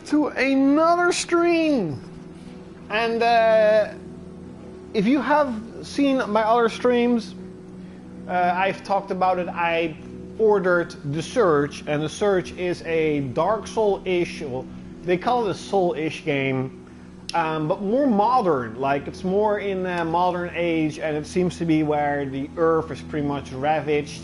to another stream. And if you have seen my other streams, I've talked about it. I ordered The Surge, and The Surge is a Dark Soul-ish, well, they call it a Soul-ish game, but more modern. Like, it's more in a modern age, and it seems to be where the Earth is pretty much ravaged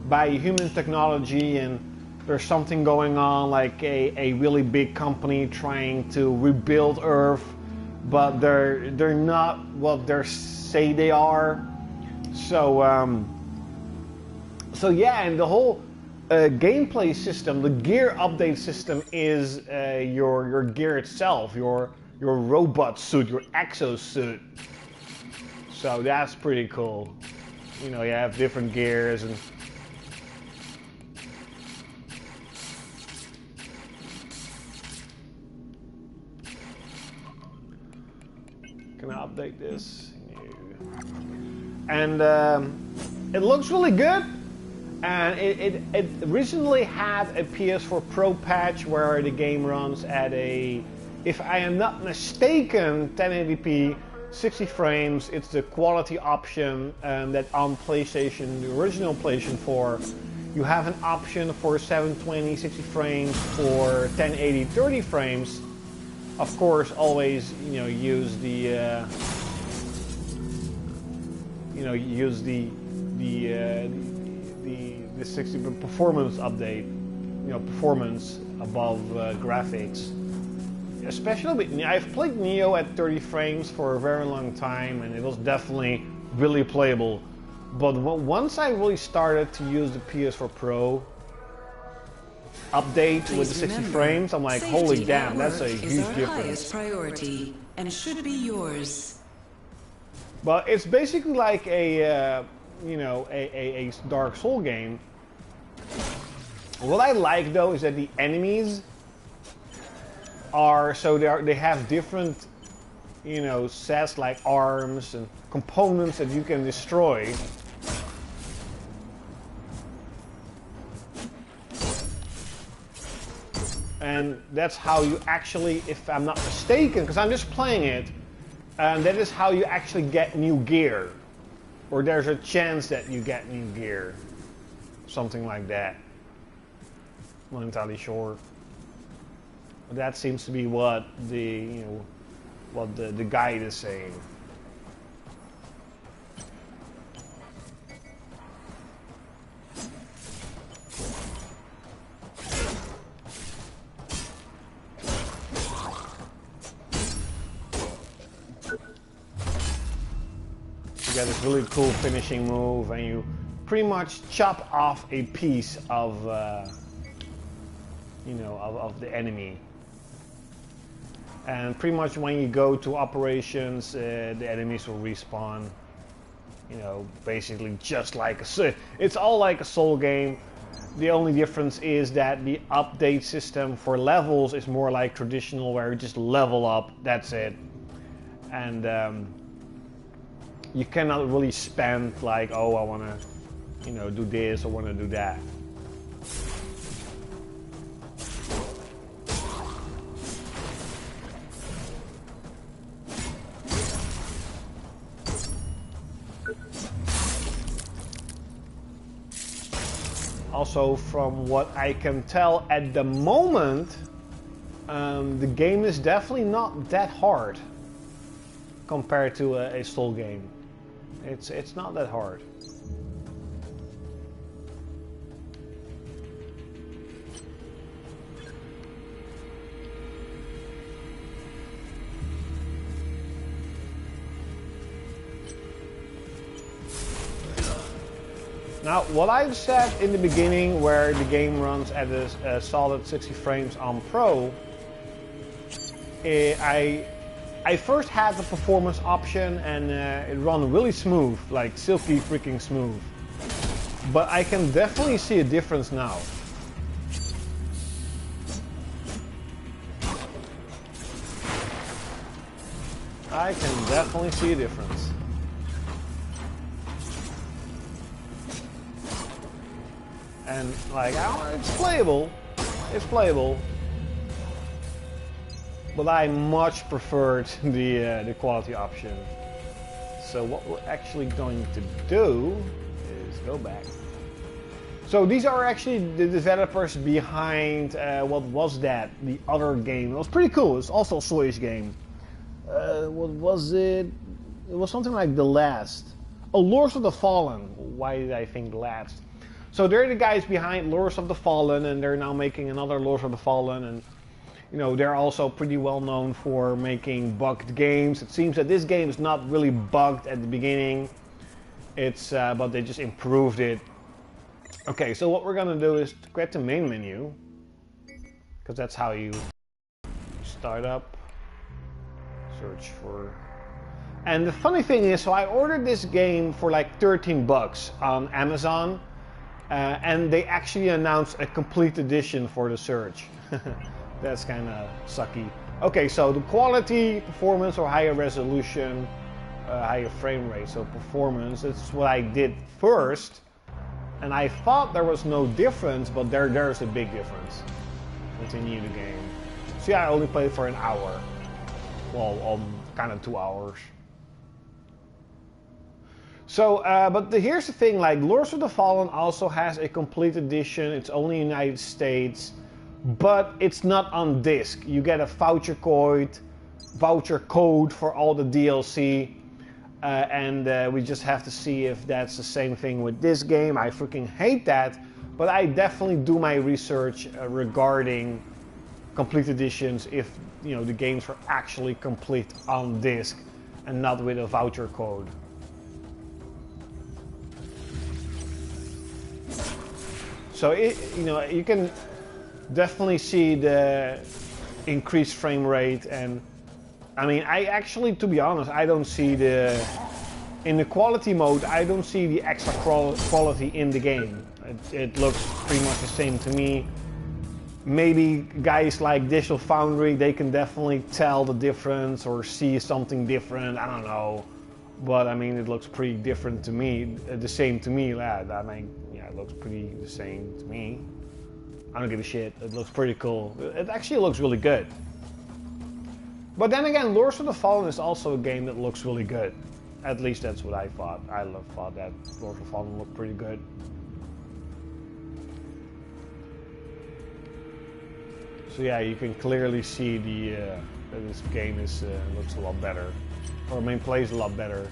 by human technology, and there's something going on, like a really big company trying to rebuild Earth, but they're not what they say they are. So yeah, and the whole gameplay system, the gear update system, is your gear itself, your robot suit, your exosuit. So that's pretty cool. You know, you have different gears and. Can I update this? No. And it looks really good. And it recently had a PS4 Pro patch where the game runs at a, if I am not mistaken, 1080p, 60 frames. It's the quality option that on PlayStation, the original PlayStation 4, you have an option for 720, 60 frames, or 1080, 30 frames. Of course, always, you know, use the the 60 performance update, you know, performance above graphics. Especially with, I've played Neo at 30 frames for a very long time, and it was definitely really playable. But once I really started to use the PS4 Pro update with the 60 frames, I'm like, holy damn, that's a huge difference. Highest priority and should be yours. But it's basically like a you know, a Dark Soul game. What I like though is that the enemies are, so they have different, you know, sets like arms and components that you can destroy. And that's how you actually, if I'm not mistaken, because I'm just playing it, and that is how you actually get new gear. Or there's a chance that you get new gear. Something like that. I'm not entirely sure. But that seems to be what the, you know, what the guide is saying. You got this really cool finishing move, and you pretty much chop off a piece of, you know, of the enemy. And pretty much when you go to operations, the enemies will respawn. You know, basically just like a, it's all like a Soul game. The only difference is that the update system for levels is more like traditional, where you just level up. That's it. And you cannot really spend like, oh, I want to, you know, do this, I want to do that. Also, from what I can tell at the moment, the game is definitely not that hard compared to a Soul game. It's not that hard. Now, what I've said in the beginning, where the game runs at a solid 60 frames on Pro, I first had the performance option, and it ran really smooth, like silky freaking smooth. But I can definitely see a difference now. I can definitely see a difference. And like, it's playable. It's playable. but I much preferred the quality option. So what we're actually going to do is go back. So these are actually the developers behind what was that? The other game. It was pretty cool. It's also a Swedish game. What was it? It was something like The Last. Oh, Lords of the Fallen. Why did I think The Last? So they're the guys behind Lords of the Fallen, and they're now making another Lords of the Fallen, and you know, they're also pretty well known for making bugged games. It seems that this game is not really bugged at the beginning. It's but they just improved it. Okay, so what we're gonna do is to get the main menu, because that's how you start up. Search for. And the funny thing is, so I ordered this game for like 13 bucks on Amazon, and they actually announced a complete edition for the Surge. That's kind of sucky. Okay, so the quality, performance, or higher resolution, higher frame rate. So performance, that's what I did first. And I thought there was no difference, but there's a big difference. Continue the game. See, I only played for an hour. Well, kind of 2 hours. So, but here's the thing, like, Lords of the Fallen also has a complete edition. It's only in the United States, but it's not on disc. You get a voucher code for all the DLC, and we just have to see if that's the same thing with this game. I freaking hate that, but I definitely do my research regarding complete editions if, you know, the games are actually complete on disc and not with a voucher code. So you know, you can definitely see the increased frame rate, and I mean, I actually, to be honest, I don't see in the quality mode, I don't see the extra quality in the game. It looks pretty much the same to me. Maybe guys like Digital Foundry, they can definitely tell the difference or see something different, I don't know. But I mean, it looks pretty different to me, the same to me, lad. I mean, yeah, it looks pretty the same to me. I don't give a shit, it looks pretty cool. It actually looks really good. But then again, Lords of the Fallen is also a game that looks really good. At least that's what I thought. I thought that Lords of the Fallen looked pretty good. So yeah, you can clearly see that this game looks a lot better. Or I mean, plays a lot better.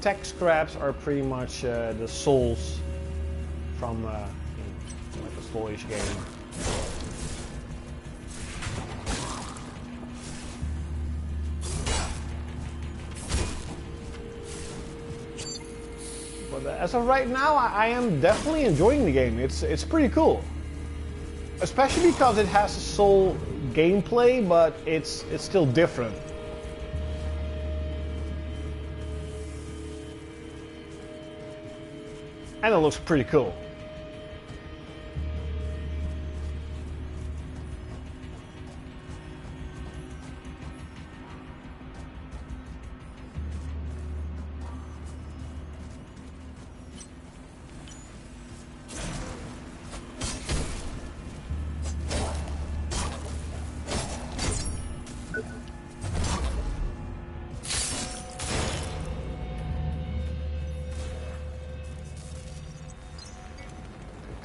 Tech scraps are pretty much the souls from like a Swedish game. But as of right now, I am definitely enjoying the game. It's pretty cool, especially because it has a soul gameplay, but it's still different. And it looks pretty cool.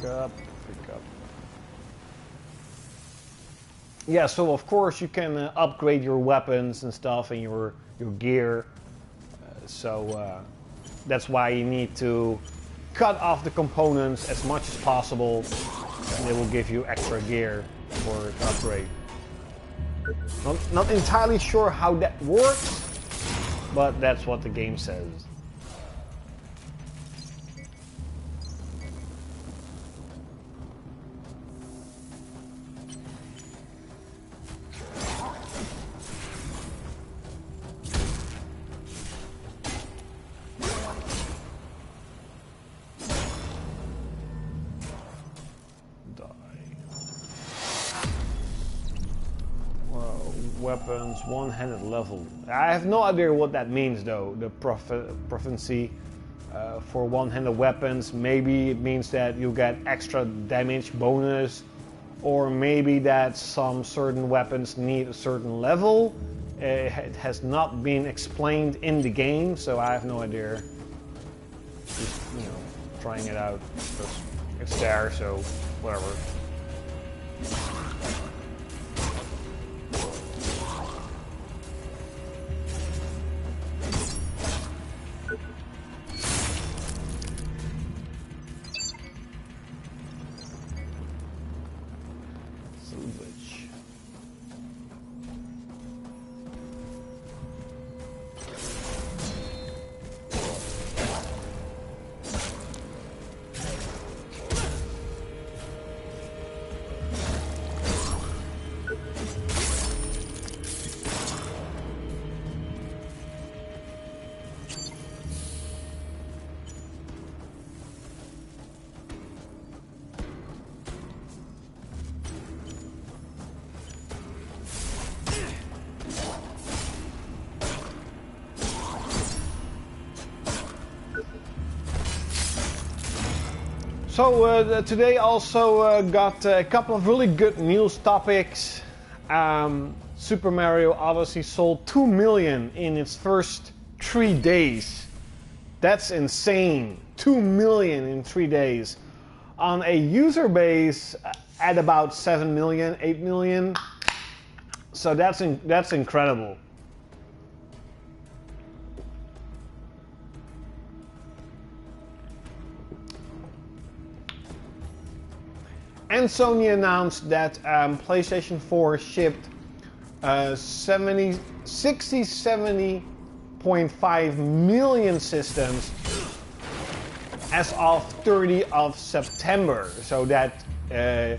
Pick up. Yeah, so of course you can upgrade your weapons and stuff and your gear. That's why you need to cut off the components as much as possible, and they will give you extra gear for the upgrade. Not entirely sure how that works, but that's what the game says. weapons, one-handed level. I have no idea what that means though, the prophecy for one-handed weapons. Maybe it means that you get extra damage bonus, or maybe that some certain weapons need a certain level. It has not been explained in the game, so I have no idea. Just, you know, trying it out because it's there, so whatever. So today also got a couple of really good news topics. Super Mario Odyssey sold 2 million in its first 3 days. That's insane. 2 million in 3 days. On a user base at about 7 million, 8 million. So that's incredible. And Sony announced that PlayStation 4 shipped 70.5 million systems as of 30 of September. So that does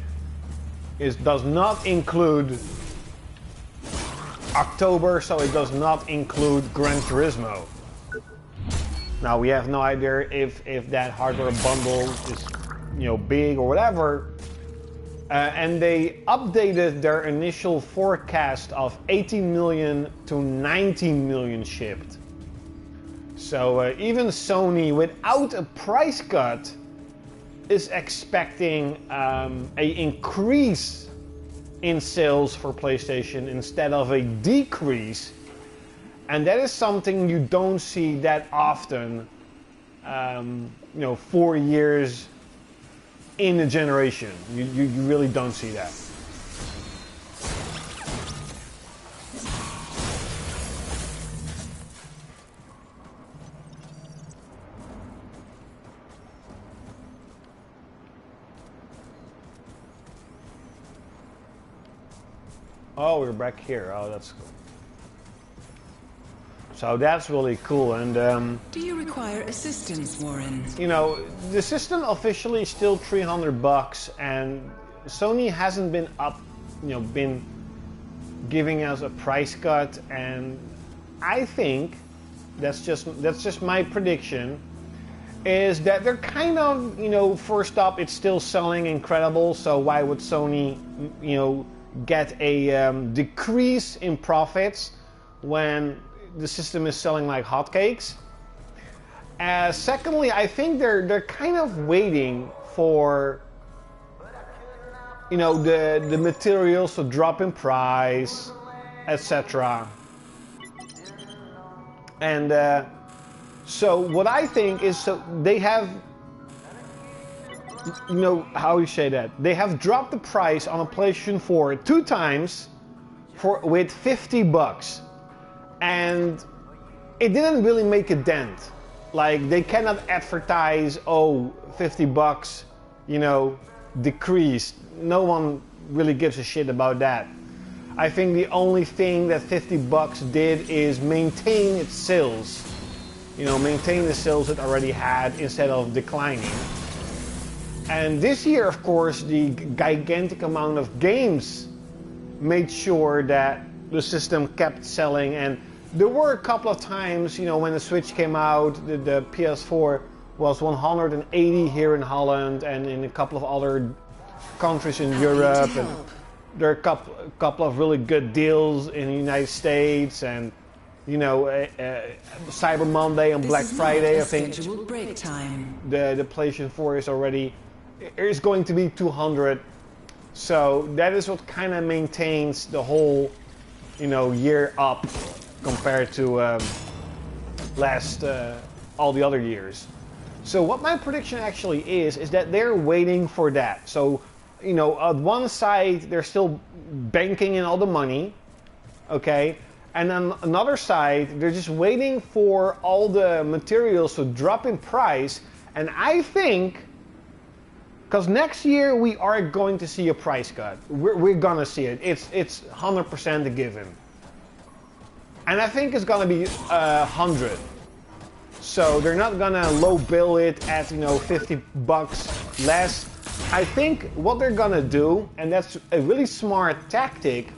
not include October, so it does not include Gran Turismo. Now we have no idea if that hardware bundle is, you know, big or whatever. And they updated their initial forecast of 18 million to 19 million shipped. So even Sony, without a price cut, is expecting an increase in sales for PlayStation instead of a decrease. And that is something you don't see that often, you know, 4 years in a generation. You really don't see that. Oh, we're back here. Oh, that's cool. So that's really cool. And do you require assistance, Warren? You know, the system officially is still $300, and Sony hasn't been been giving us a price cut. And I think that's just my prediction, is that they're kind of, you know, first up, it's still selling incredible. So why would Sony, you know, get a decrease in profits when the system is selling like hotcakes? Secondly, I think they're kind of waiting for, you know, the materials to drop in price, etc. And so what I think is, so they have, you know, how you say that? They have dropped the price on a PlayStation 4 2 times with $50. And it didn't really make a dent. Like, they cannot advertise, oh, $50, you know, decreased. No one really gives a shit about that. I think the only thing that $50 did is maintain its sales. You know, maintain the sales it already had instead of declining. And this year, of course, the gigantic amount of games made sure that the system kept selling. And there were a couple of times, you know, when the Switch came out, the PS4 was 180 here in Holland and in a couple of other countries in Europe. And there are a couple of really good deals in the United States, and you know, Cyber Monday and Black Friday. I think break time. the PlayStation 4 is going to be 200. So that is what kind of maintains the whole, you know, year up compared to all the other years. So what my prediction actually is that they're waiting for that. So, you know, on one side they're still banking in all the money, okay, and on another side they're just waiting for all the materials to drop in price. And I think, because next year we are going to see a price cut. We're gonna see it. It's 100% a given. And I think it's gonna be 100. So they're not gonna low bill it at, you know, $50 less. I think what they're gonna do, and that's a really smart tactic,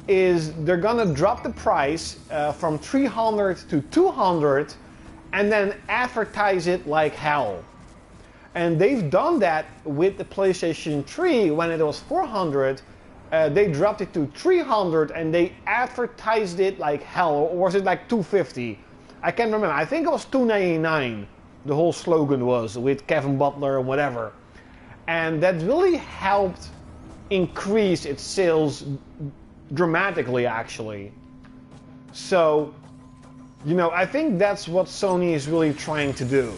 is they're gonna drop the price from 300 to 200 and then advertise it like hell. And they've done that with the PlayStation 3 when it was 400. They dropped it to 300 and they advertised it like hell. Or was it like 250? I can't remember. I think it was 299. The whole slogan was with Kevin Butler or whatever. And that really helped increase its sales dramatically, actually. So, you know, I think that's what Sony is really trying to do.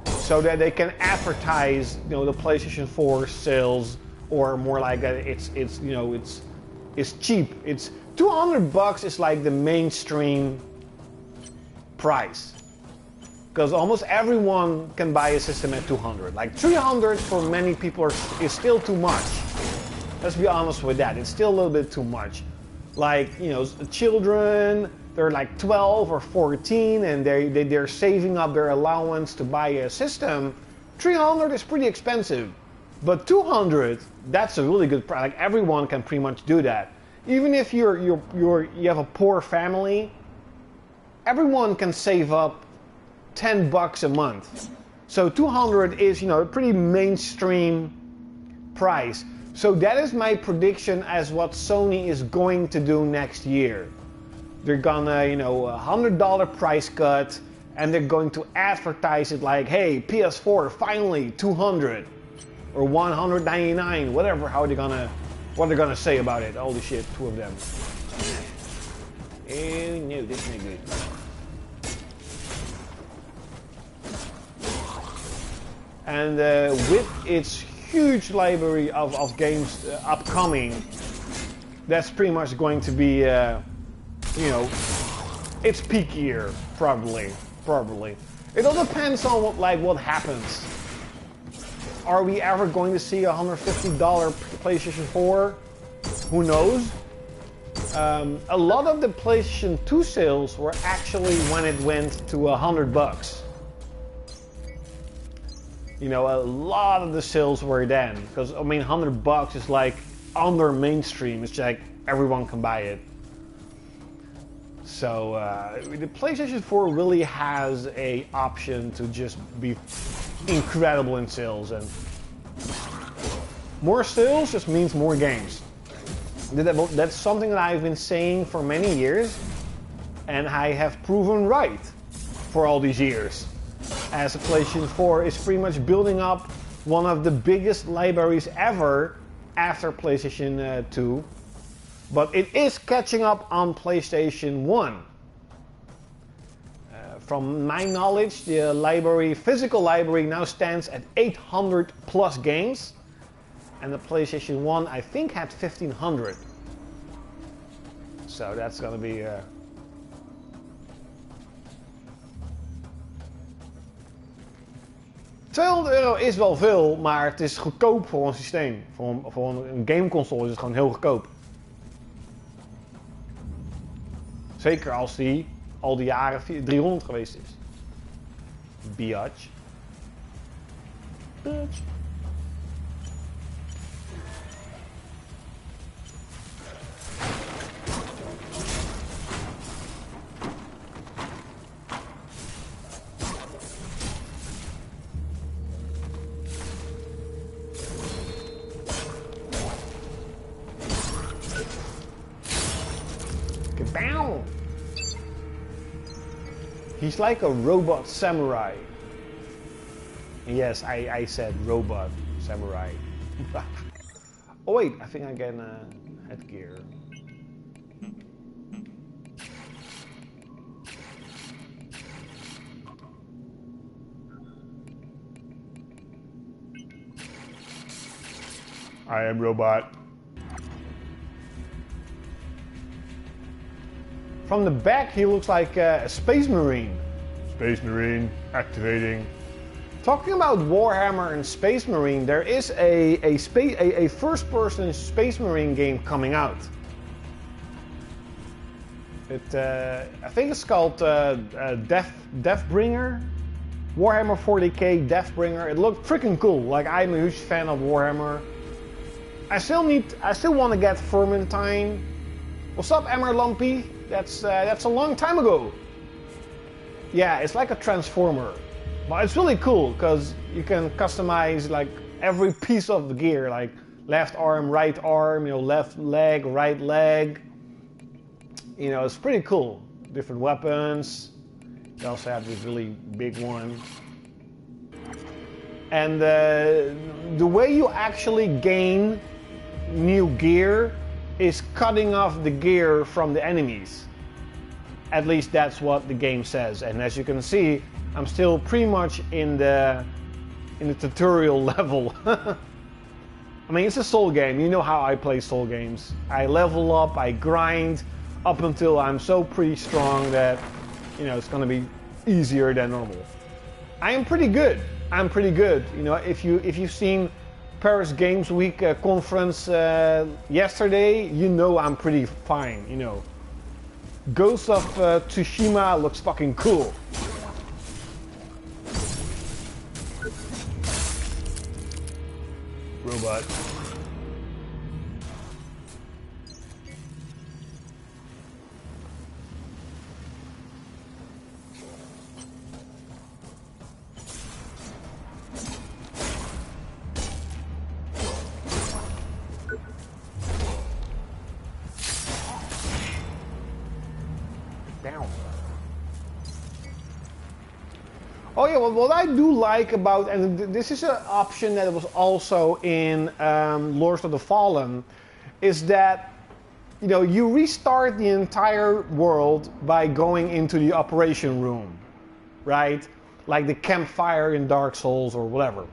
So that they can advertise, you know, the PlayStation 4 sales, or more like it's you know, it's cheap. It's $200 is like the mainstream price, because almost everyone can buy a system at 200. Like 300 for many people is still too much. Let's be honest with that. It's still a little bit too much. Like, you know, children, they're like 12 or 14 and they're saving up their allowance to buy a system. 300 is pretty expensive, but 200, that's a really good price. Like everyone can pretty much do that. Even if you have a poor family, everyone can save up $10 a month. So 200 is, you know, a pretty mainstream price. So that is my prediction as what Sony is going to do next year. They're gonna, you know, $100 price cut, and they're going to advertise it like, hey, PS4 finally 200 or 199, whatever. What they're gonna say about it? Holy shit, two of them. Oh no, this ain't good. And with its huge library of games upcoming, that's pretty much going to be, you know, it's peak year, probably. It all depends on what happens. Are we ever going to see a $150 PlayStation 4? Who knows? A lot of the PlayStation 2 sales were actually when it went to $100. You know, a lot of the sales were then, because I mean, $100 is like under mainstream. It's like everyone can buy it. So the PlayStation 4 really has a option to just be incredible in sales, and more sales just means more games. That's something that I've been saying for many years, and I have proven right for all these years. As the PlayStation 4 is pretty much building up one of the biggest libraries ever after PlayStation 2. But it is catching up on PlayStation 1. From my knowledge, the physical library now stands at 800 plus games. And the PlayStation 1, I think, had 1500. So that's gonna be... €200 is wel veel, maar het is goedkoop voor een systeem. Voor een gameconsole is het gewoon heel goedkoop. Zeker als die al die jaren 300 geweest is. Biatch. Bow. He's like a robot samurai. Yes, I said robot samurai. Oh wait, I think I get a headgear. I am robot. From the back, he looks like a space marine. Space marine activating. Talking about Warhammer and Space Marine, there is a first-person Space Marine game coming out. I think it's called Deathbringer. Warhammer 40k Deathbringer. It looked freaking cool. Like, I'm a huge fan of Warhammer. I still want to get Vermintide. What's up, Emmer Lumpy? That's a long time ago. Yeah, it's like a transformer, but it's really cool because you can customize like every piece of the gear, like left arm, you know, left leg, right leg. You know, it's pretty cool. Different weapons. You also have this really big one. And the way you actually gain new gear is cutting off the gear from the enemies. At least that's what the game says. And as you can see, I'm still pretty much in the tutorial level. I mean, it's a soul game. You know how I play soul games. I level up, I grind up until I'm so pretty strong that, you know, it's gonna be easier than normal. I am pretty good. I'm pretty good. You know, if you've seen Paris Games Week conference yesterday, you know I'm pretty fine. You know, Ghost of Tsushima looks fucking cool. Robot. Oh yeah, well, what I do like about, and this is an option that was also in Lords of the Fallen, is that, you know, you restart the entire world by going into the operation room, right? Like the campfire in Dark Souls or whatever.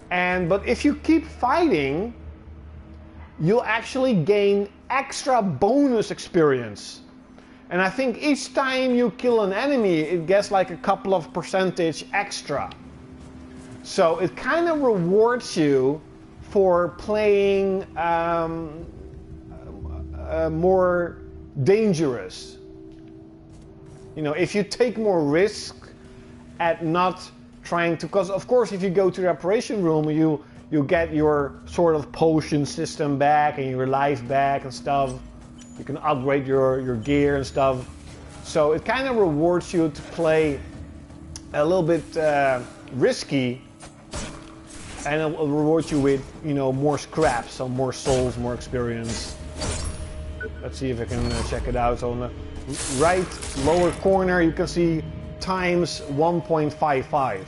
But if you keep fighting, you'll actually gain extra bonus experience. And I think each time you kill an enemy, it gets like a couple of percentage extra. So it kind of rewards you for playing more dangerous. You know, if you take more risk at not trying to, because of course if you go to the operation room, you get your sort of potion system back and your life back and stuff. You can upgrade your gear and stuff. So it kind of rewards you to play a little bit risky, and it will reward you with, you know, more scraps, so more souls, more experience. Let's see if I can check it out. So on the right lower corner you can see times 1.55.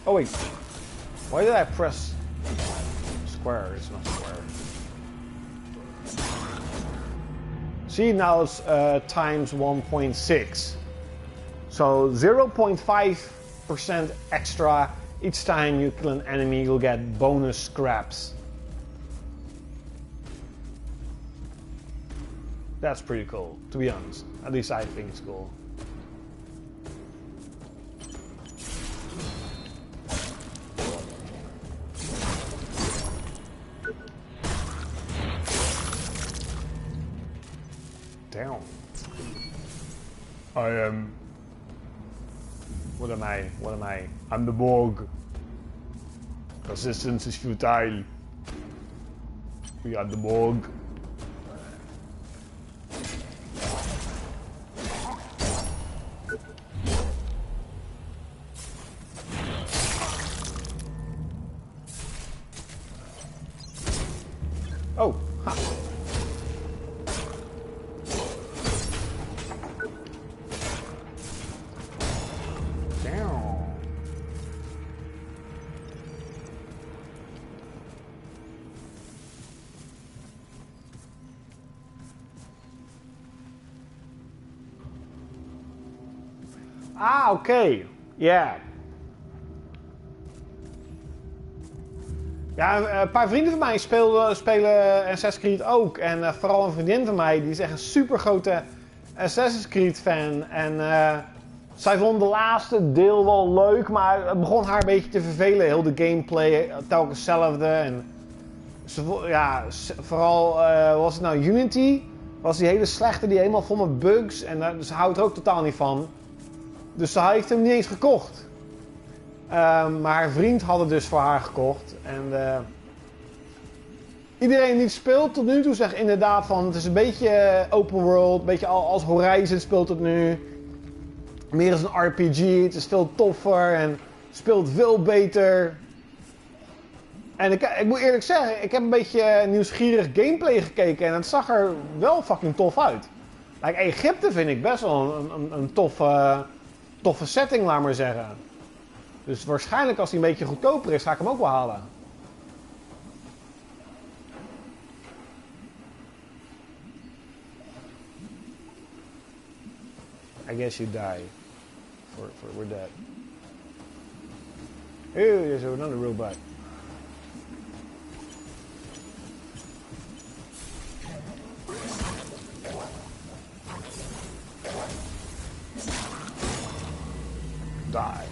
Oh wait, why did I press square? It's not square. See, now it's times 1.6. So 0.5% extra each time you kill an enemy, you'll get bonus scraps. That's pretty cool, to be honest. At least I think it's cool. Down. I am. What am I? What am I? I'm the Borg. Resistance is futile. We are the Borg. Ah, oké. Ja. Ja, een paar vrienden van mij spelen Assassin's Creed ook. En vooral een vriendin van mij, die is echt een super grote Assassin's Creed fan. En zij vond de laatste deel wel leuk, maar het begon haar een beetje te vervelen. Heel de gameplay, telkens hetzelfde. En ja, vooral was het nou Unity, was die hele slechte, die helemaal vol met bugs. En ze houdt er ook totaal niet van. Dus ze heeft hem niet eens gekocht. Maar haar vriend had het dus voor haar gekocht. En iedereen die het speelt tot nu toe zegt inderdaad van het is een beetje open world, een beetje als Horizon speelt het nu. Meer als een RPG, het is veel toffer en speelt veel beter. En ik moet eerlijk zeggen, ik heb een beetje nieuwsgierig gameplay gekeken en het zag er wel fucking tof uit. Like, Egypte vind ik best wel een toffe setting, laat maar zeggen. Dus waarschijnlijk als hij een beetje goedkoper is, ga ik hem ook wel halen. I guess you die. We're dead. Ew, there's another robot. Die.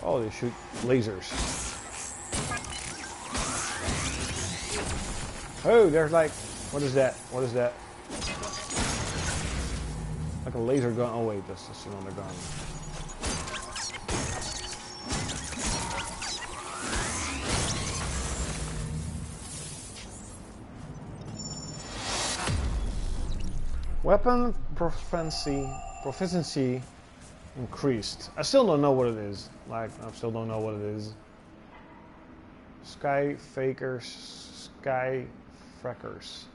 Oh, they shoot lasers. Oh, there's like, what is that? What is that? Like a laser gun. Oh wait, that's just another gun. Weapon proficiency increased. I still don't know what it is. Like, I still don't know what it is. Sky frackers.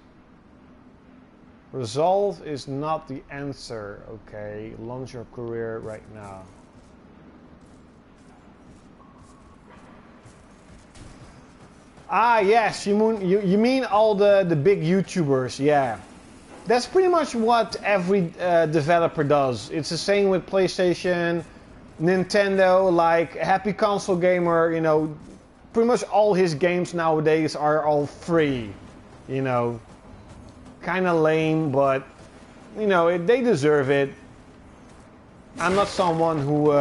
Resolve is not the answer. Okay, launch your career right now. Ah, yes, you mean all the big YouTubers, yeah. That's pretty much what every developer does. It's the same with PlayStation, Nintendo, like Happy Console Gamer, you know, pretty much all his games nowadays are all free, you know. Kind of lame, but, you know, they deserve it. I'm not someone who,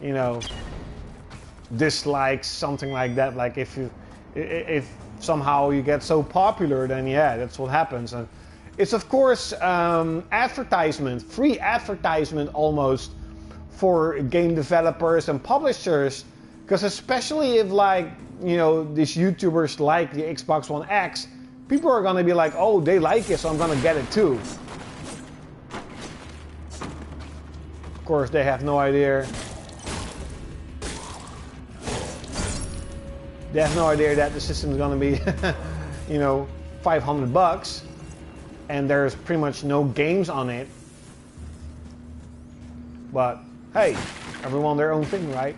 you know, dislikes something like that. Like if somehow you get so popular, then yeah, that's what happens. And it's of course advertisement, free advertisement almost for game developers and publishers, because especially if, like, you know, these YouTubers like the Xbox One X, people are gonna be like, oh, they like it, so I'm gonna get it too. Of course, they have no idea. They have no idea that the system is gonna be, you know, $500, and there's pretty much no games on it. But hey, everyone their own thing, right?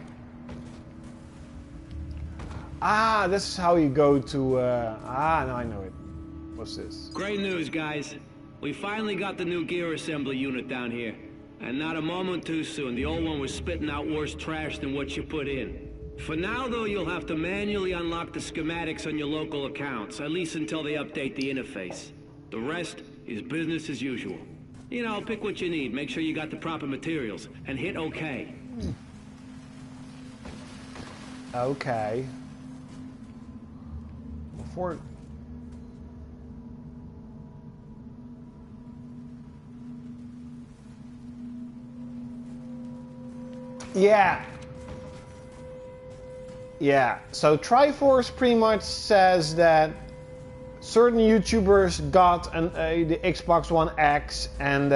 Ah, this is how you go to. No, I know it. What's this? Great news, guys. We finally got the new gear assembly unit down here. And not a moment too soon. The old one was spitting out worse trash than what you put in. For now, though, you'll have to manually unlock the schematics on your local accounts, at least until they update the interface. The rest is business as usual. You know, pick what you need, make sure you got the proper materials, and hit OK. Okay. Before... Yeah. Yeah, so Triforce pretty much says that certain YouTubers got the Xbox One X and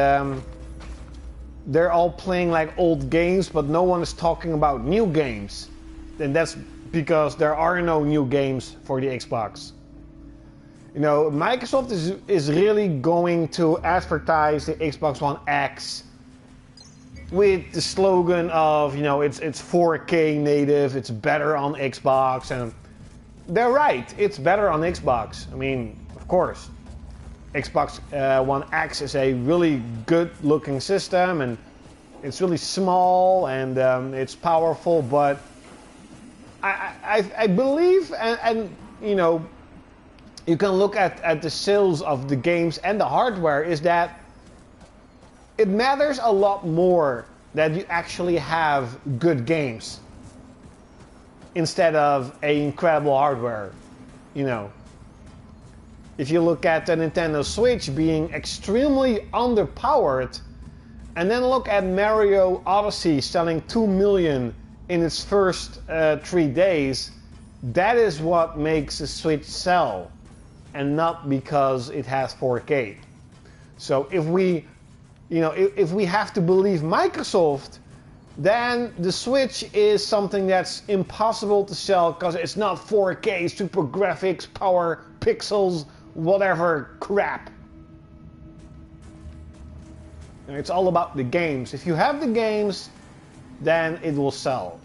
they're all playing like old games, but no one is talking about new games. And that's because there are no new games for the Xbox. You know, Microsoft is really going to advertise the Xbox One X with the slogan of, you know, it's 4K native, it's better on Xbox, and they're right, it's better on Xbox. I mean, of course, Xbox One X is a really good looking system, and it's really small, and it's powerful, but I believe, and you know, you can look at the sales of the games and the hardware, is that it matters a lot more that you actually have good games instead of a incredible hardware, you know. If you look at the Nintendo Switch being extremely underpowered, and then look at Mario Odyssey selling 2 million in its first 3 days, that is what makes the Switch sell, and not because it has 4K. So if we, you know, if we have to believe Microsoft, then the Switch is something that's impossible to sell because it's not 4K, super graphics, power, pixels, whatever crap. And it's all about the games. If you have the games, then it will sell.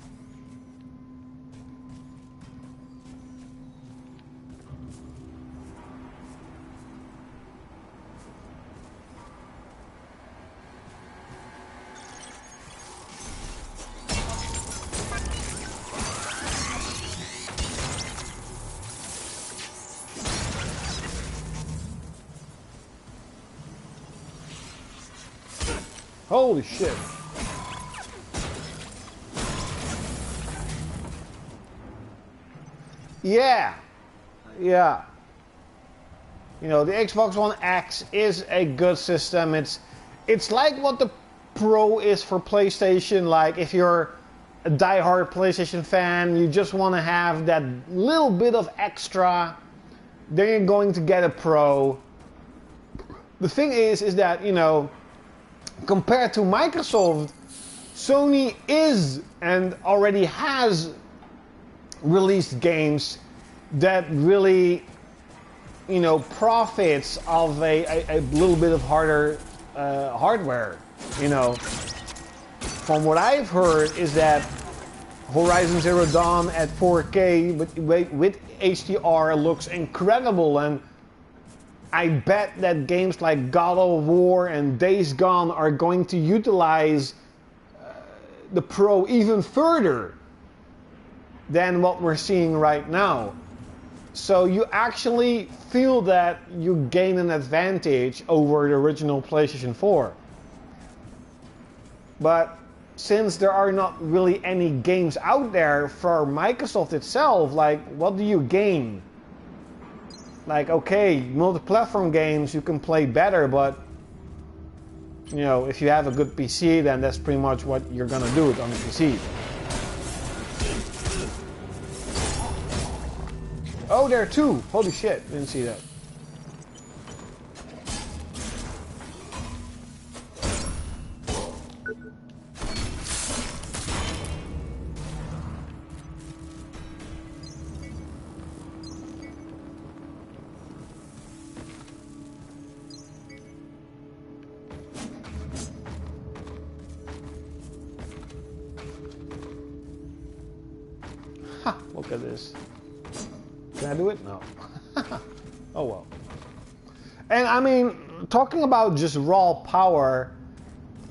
Holy shit. Yeah. Yeah. You know, the Xbox One X is a good system. It's like what the Pro is for PlayStation. Like, if you're a die-hard PlayStation fan, you just want to have that little bit of extra, then you're going to get a Pro. The thing is that, you know, compared to Microsoft, Sony is and already has released games that really, you know, profits of a little bit of harder hardware. You know, from what I've heard is that Horizon Zero Dawn at 4K with HDR looks incredible, and I bet that games like God of War and Days Gone are going to utilize the Pro even further than what we're seeing right now. So you actually feel that you gain an advantage over the original PlayStation 4. But since there are not really any games out there for Microsoft itself, like, what do you gain? Like, okay, multi-platform games you can play better, but, you know, if you have a good PC, then that's pretty much what you're gonna do it on the PC. Oh, there are two! Holy shit, didn't see that. Look at this. Can I do it? No. Oh well. And I mean, talking about just raw power,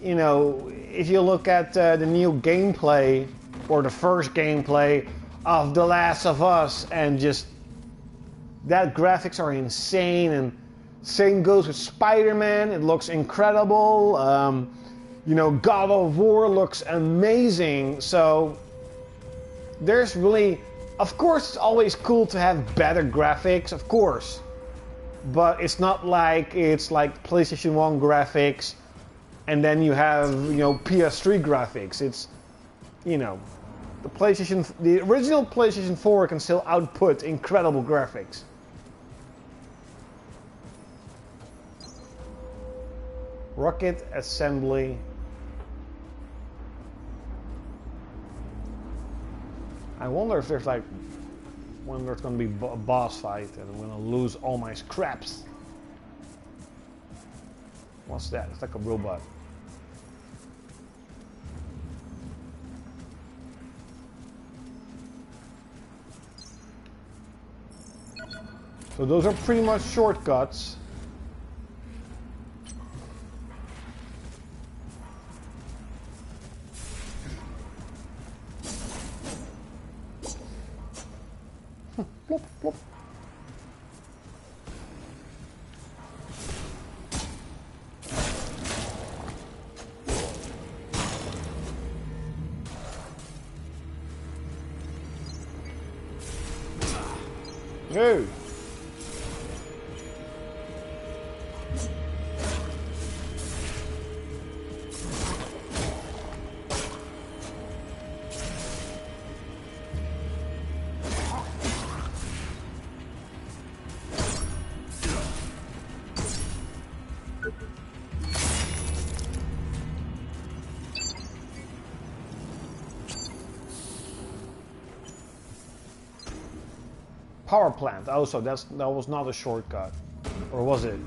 you know, if you look at the new gameplay, or the first gameplay of The Last of Us, and just that graphics are insane, and same goes with Spider-Man, it looks incredible. You know, God of War looks amazing, so there's really, of course, it's always cool to have better graphics, of course, but it's not like it's like PlayStation 1 graphics and then you have, you know, PS3 graphics. It's, you know, the original PlayStation 4 can still output incredible graphics. Rocket assembly. I wonder if there's like, when there's gonna be a boss fight and I'm gonna lose all my scraps. What's that? It's like a robot. So those are pretty much shortcuts. Plop, plop. No. Power plant. Oh, so that was not a shortcut, or was it?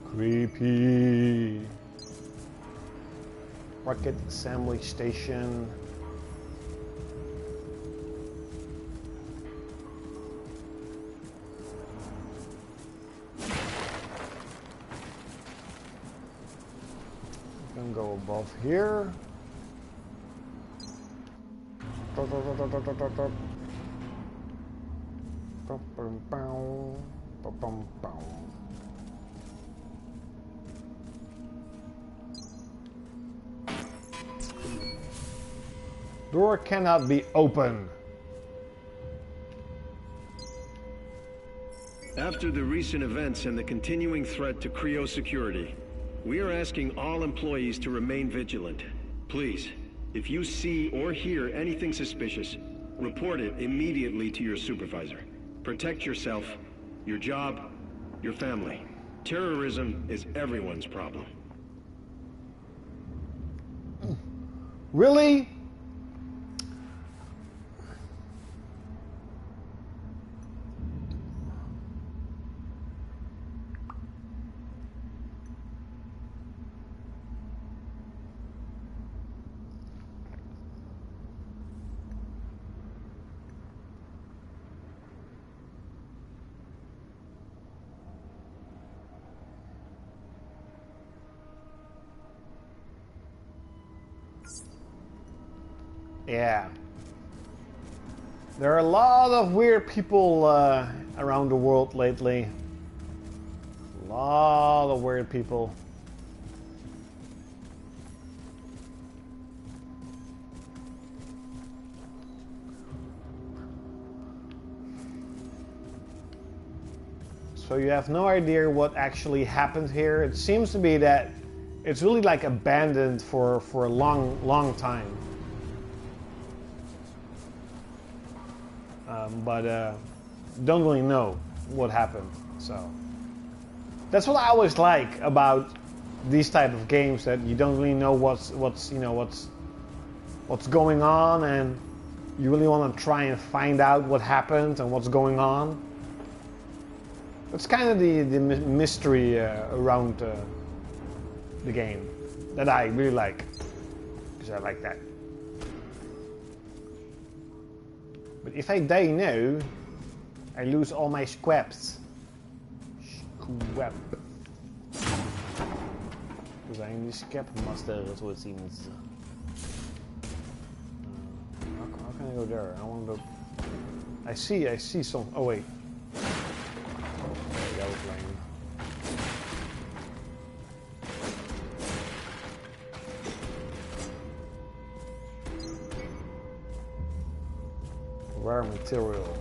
Creepy. Rocket assembly station. Can go above here. Door cannot be opened. After the recent events and the continuing threat to Creo security, we are asking all employees to remain vigilant. Please, if you see or hear anything suspicious, report it immediately to your supervisor. Protect yourself, your job, your family. Terrorism is everyone's problem. Really? Yeah. There are a lot of weird people around the world lately. A lot of weird people. So you have no idea what actually happened here. It seems to be that it's really like abandoned for a long time. But don't really know what happened. So that's what I always like about these type of games, that you don't really know what's going on, and you really want to try and find out what happened and what's going on. It's kind of the mystery around the game that I really like, because I like that. But if I die now, I lose all my squaps. Squap. We zijn die scap master, so it seems. How can I go there? I want to. I see some. Oh wait. Okay, that was lame. Rare material.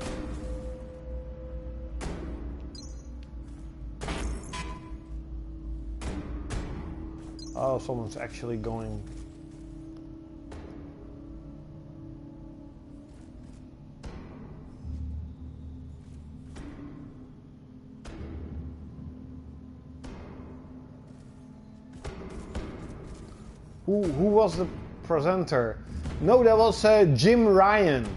Oh, someone's actually going. Who was the presenter? No, that was Jim Ryan.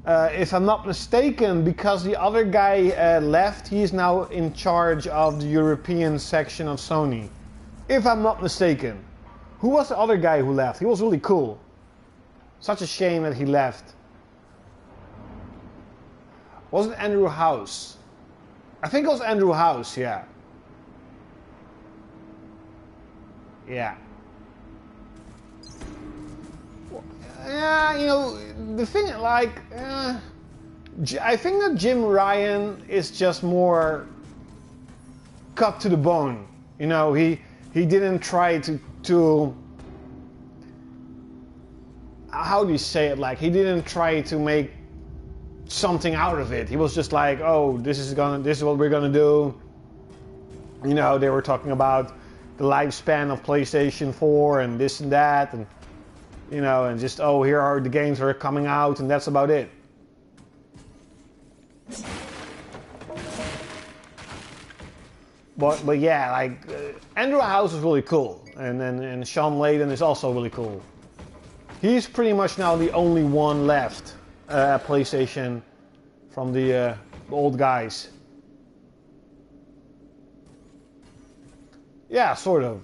If I'm not mistaken, because the other guy left, he's now in charge of the European section of Sony. if I'm not mistaken. Who was the other guy who left? He was really cool. Such a shame that he left. Was it Andrew House? I think it was Andrew House, yeah. Yeah. Yeah, you know, the thing, like, I think that Jim Ryan is just more cut to the bone. You know, he didn't try to how do you say it? Like, he didn't try to make something out of it. He was just like, oh, this is what we're gonna do. You know, they were talking about the lifespan of PlayStation 4 and this and that, and you know, and just, oh, here are the games that are coming out, and that's about it. But yeah, like Andrew House is really cool, and Sean Layden is also really cool. He's pretty much now the only one left at PlayStation from the old guys. Yeah, sort of.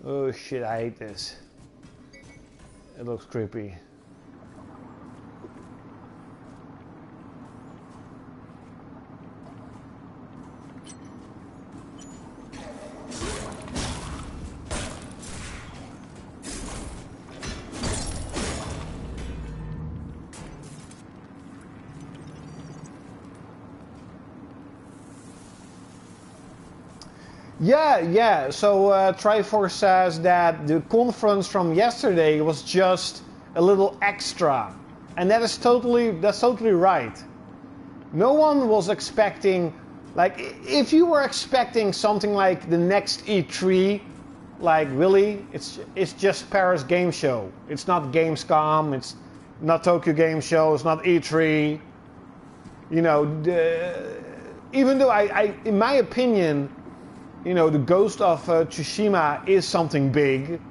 Oh shit, I hate this. It looks creepy. Yeah. So Triforce says that the conference from yesterday was just a little extra, and that's totally right. No one was expecting, like, if you were expecting something like the next E3, like, really, it's just Paris Game Show. It's not Gamescom. It's not Tokyo Game Show. It's not E3. You know, even though I in my opinion, you know, the Ghost of Tsushima is something big,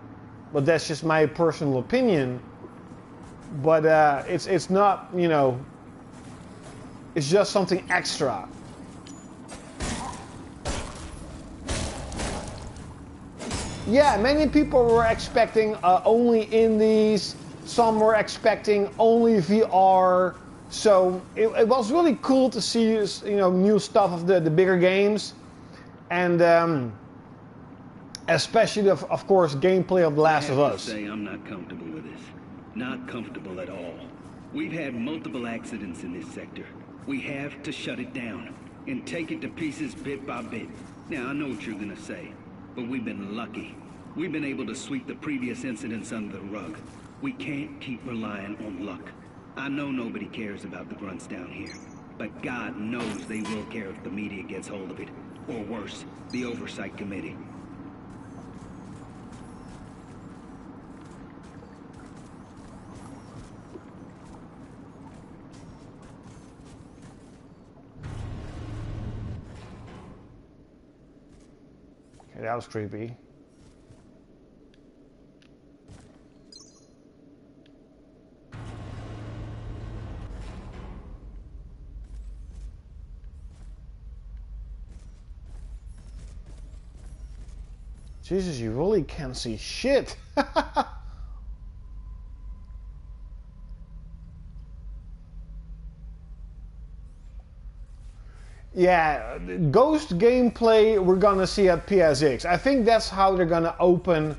but that's just my personal opinion. But it's not, you know, it's just something extra. Yeah, many people were expecting only indies. Some were expecting only VR. So it was really cool to see, you know, new stuff of the bigger games. And especially, of course, gameplay of The Last of Us. I have to say I'm not comfortable with this. Not comfortable at all. We've had multiple accidents in this sector. We have to shut it down and take it to pieces bit by bit. Now, I know what you're gonna say, but we've been lucky. We've been able to sweep the previous incidents under the rug. We can't keep relying on luck. I know nobody cares about the grunts down here, but God knows they will care if the media gets hold of it. Or worse, the Oversight Committee. Okay, that was creepy. Jesus, you really can't see shit. Yeah, Ghost gameplay we're gonna see at PSX. I think that's how they're gonna open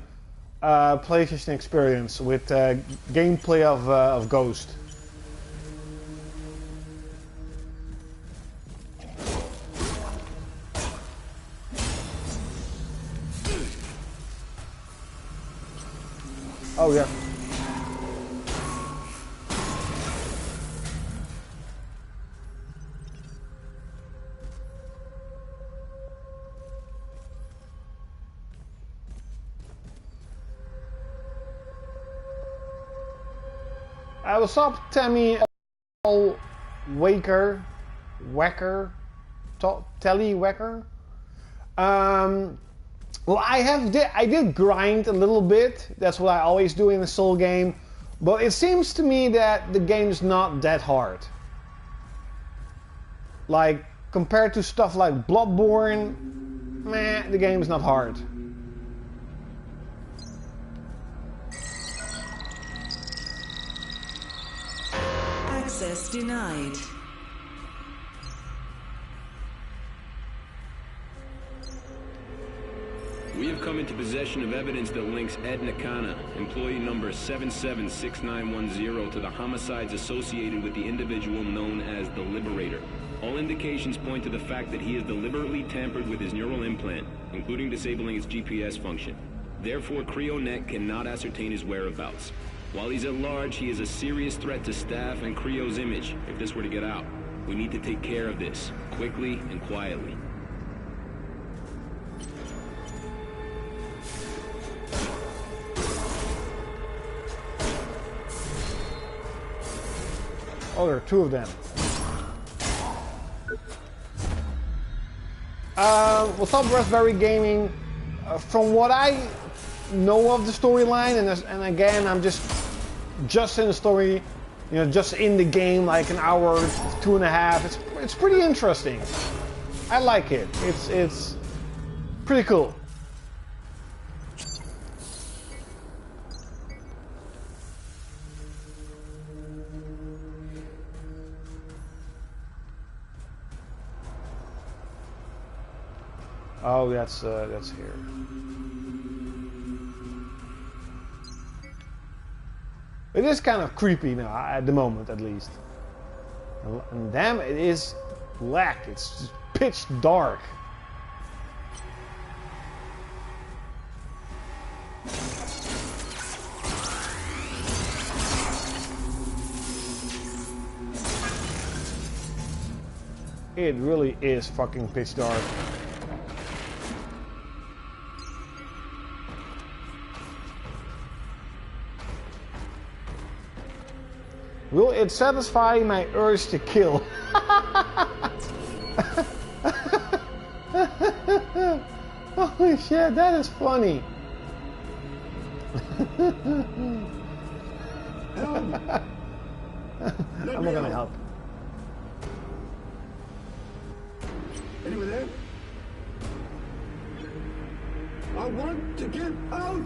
PlayStation Experience, with gameplay of Ghost. Oh yeah. What's up, Tammy Waker, Telly Wecker? Well, I did grind a little bit. That's what I always do in a Soul game. But it seems to me that the game's not that hard. Like, compared to stuff like Bloodborne, meh, the game's not hard. Access denied. We have come into possession of evidence that links Ed Nakana, employee number 776910, to the homicides associated with the individual known as the Liberator. All indications point to the fact that he has deliberately tampered with his neural implant, including disabling its GPS function. Therefore, CreoNet cannot ascertain his whereabouts. While he's at large, he is a serious threat to staff and Creo's image if this were to get out. We need to take care of this, quickly and quietly. Oh, there are two of them. Well, Top Raspberry Gaming, from what I know of the storyline, and again, I'm just in the story, you know, just in the game, like an hour, 2.5. It's pretty interesting. I like it. It's pretty cool. Oh, that's here. It is kind of creepy now, at the moment, at least. And damn, it is black. It's just pitch dark. It really is fucking pitch dark. Will it satisfy my urge to kill? Holy shit, that is funny. I'm not gonna help. Anyone there? I want to get out!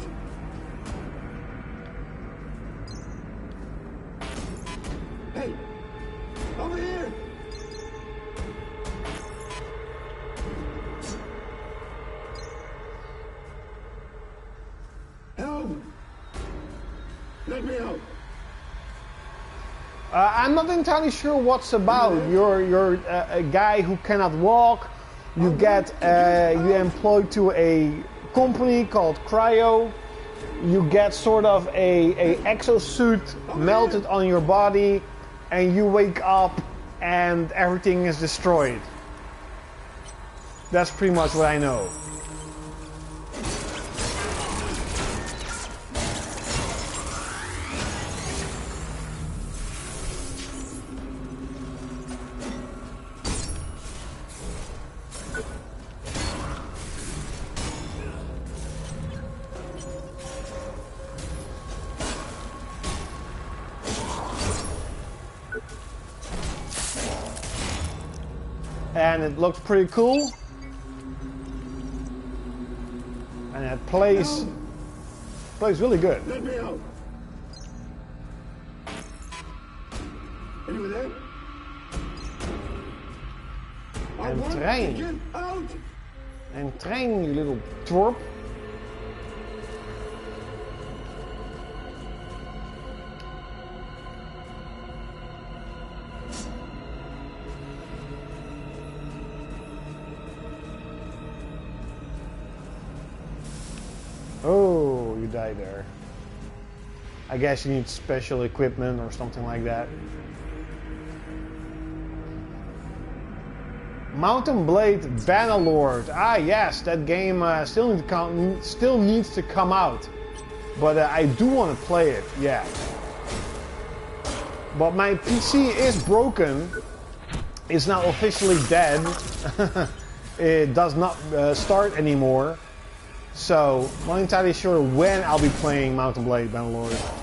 Hey! Over here! Help! Let me out! I'm not entirely sure what's about. You're a guy who cannot walk. You get you employed to a company called Cryo. You get sort of a exosuit melted on your body, and you wake up and everything is destroyed. That's pretty much what I know. And it looks pretty cool. And it plays really good. Let me out! Anyone there? I And want to train. get out! And train, you little twerp. Oh, you died there. I guess you need special equipment or something like that. Mountain Blade Bannerlord. Ah, yes, that game still needs to come out. But I do want to play it, yeah. But my PC is broken. It's now officially dead. It does not start anymore. So, not entirely sure when I'll be playing Mountain Blade Bannerlord.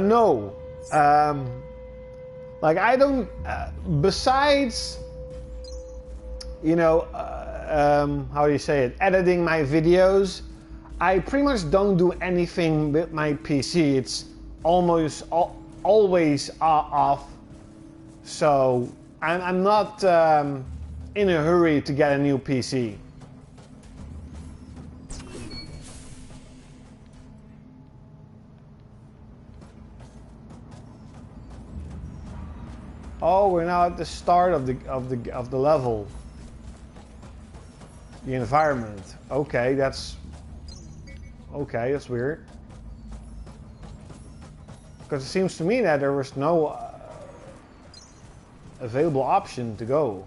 No. Like I don't. Besides, you know, how do you say it? Editing my videos, I pretty much don't do anything with my PC. It's almost always off. So I'm not in a hurry to get a new PC. Oh, we're now at the start of the level. The environment. Okay, that's weird. Because it seems to me that there was no available option to go.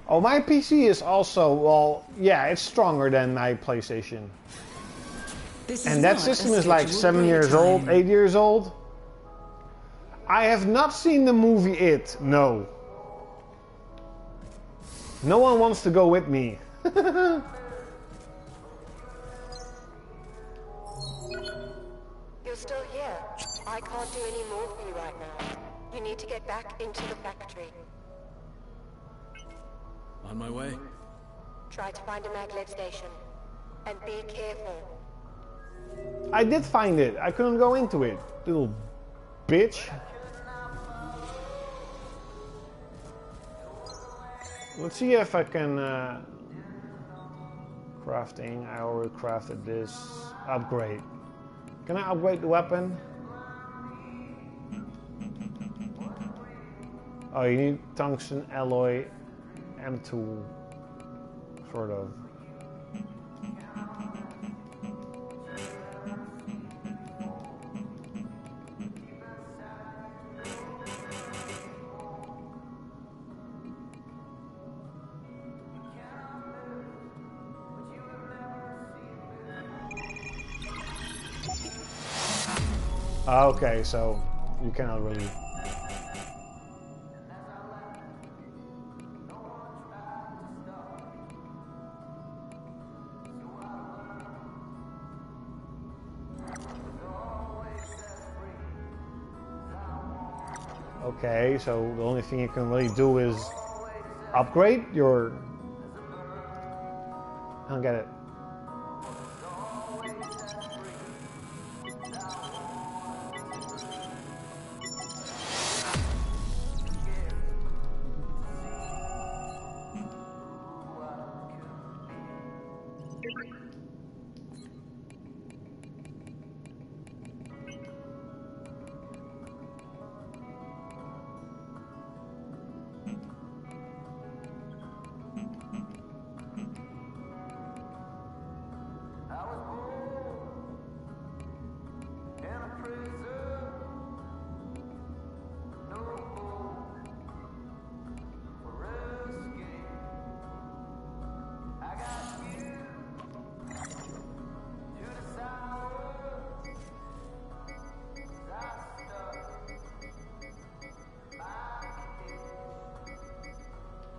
Oh, my PC is also, well, yeah, it's stronger than my PlayStation. And that system is like 7 years old, 8 years old. I have not seen the movie It, no. No one wants to go with me. You're still here. I can't do any more for you right now. You need to get back into the factory. On my way. Try to find a maglev station. And be careful. I did find it. I couldn't go into it. Little bitch. Let's see if I can... crafting. I already crafted this. Upgrade. Can I upgrade the weapon? Oh, you need tungsten alloy M2, sort of. Okay, so you cannot really. Okay, so the only thing you can really do is upgrade your... I don't get it.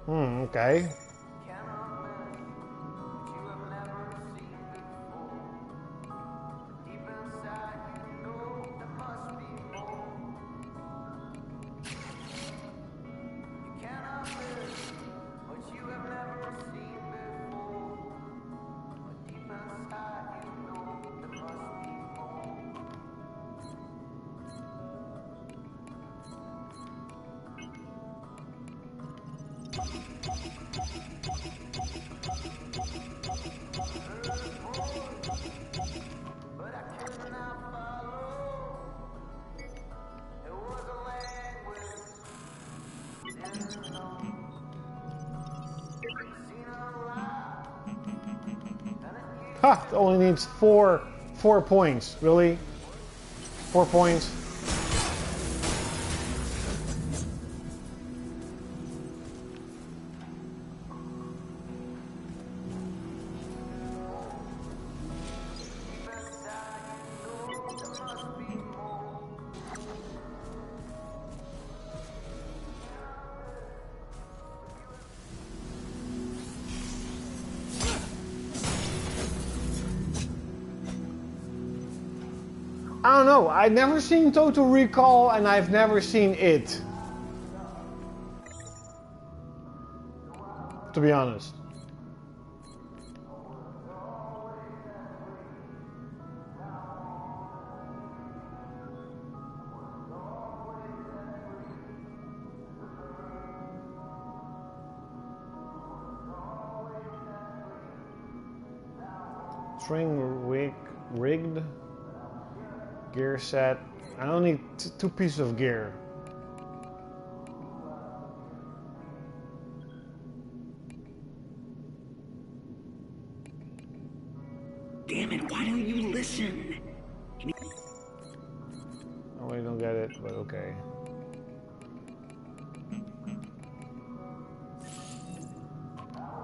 Okay. Ha! It only needs four points. Really? 4 points? I don't know. I've never seen Total Recall and I've never seen it. To be honest. String rigged. Gear set. I don't need two pieces of gear. Damn it, why don't you listen? Oh, I don't get it, but okay.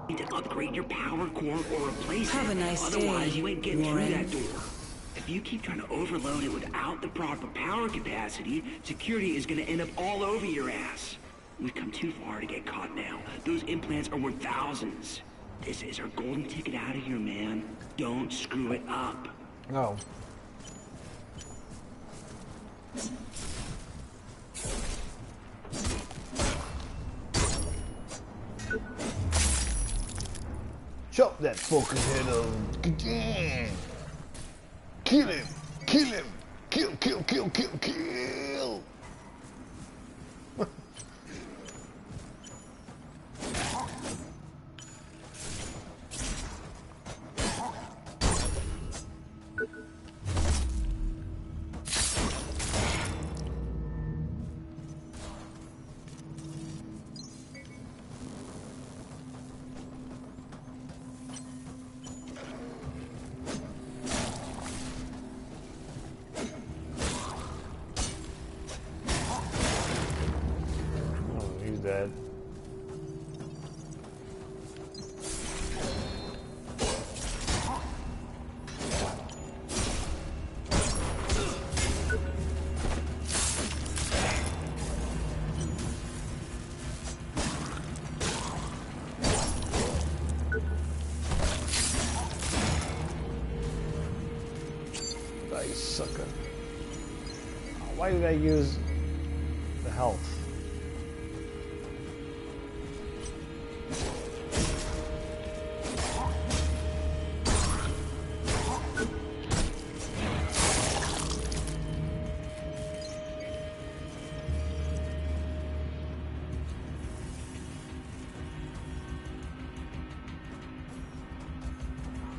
You need to upgrade your power core or replace Have it. a nice Otherwise, day, you ain't getting Warren. through that door. If you keep trying to overload it without the proper power capacity, security is going to end up all over your ass. We've come too far to get caught now. Those implants are worth thousands. This is our golden ticket out of here, man. Don't screw it up. No. Chop that fucking head off. Kill him! Kill him! Kill, kill, kill, kill, kill! Dead. You sucker. Why did I use the health?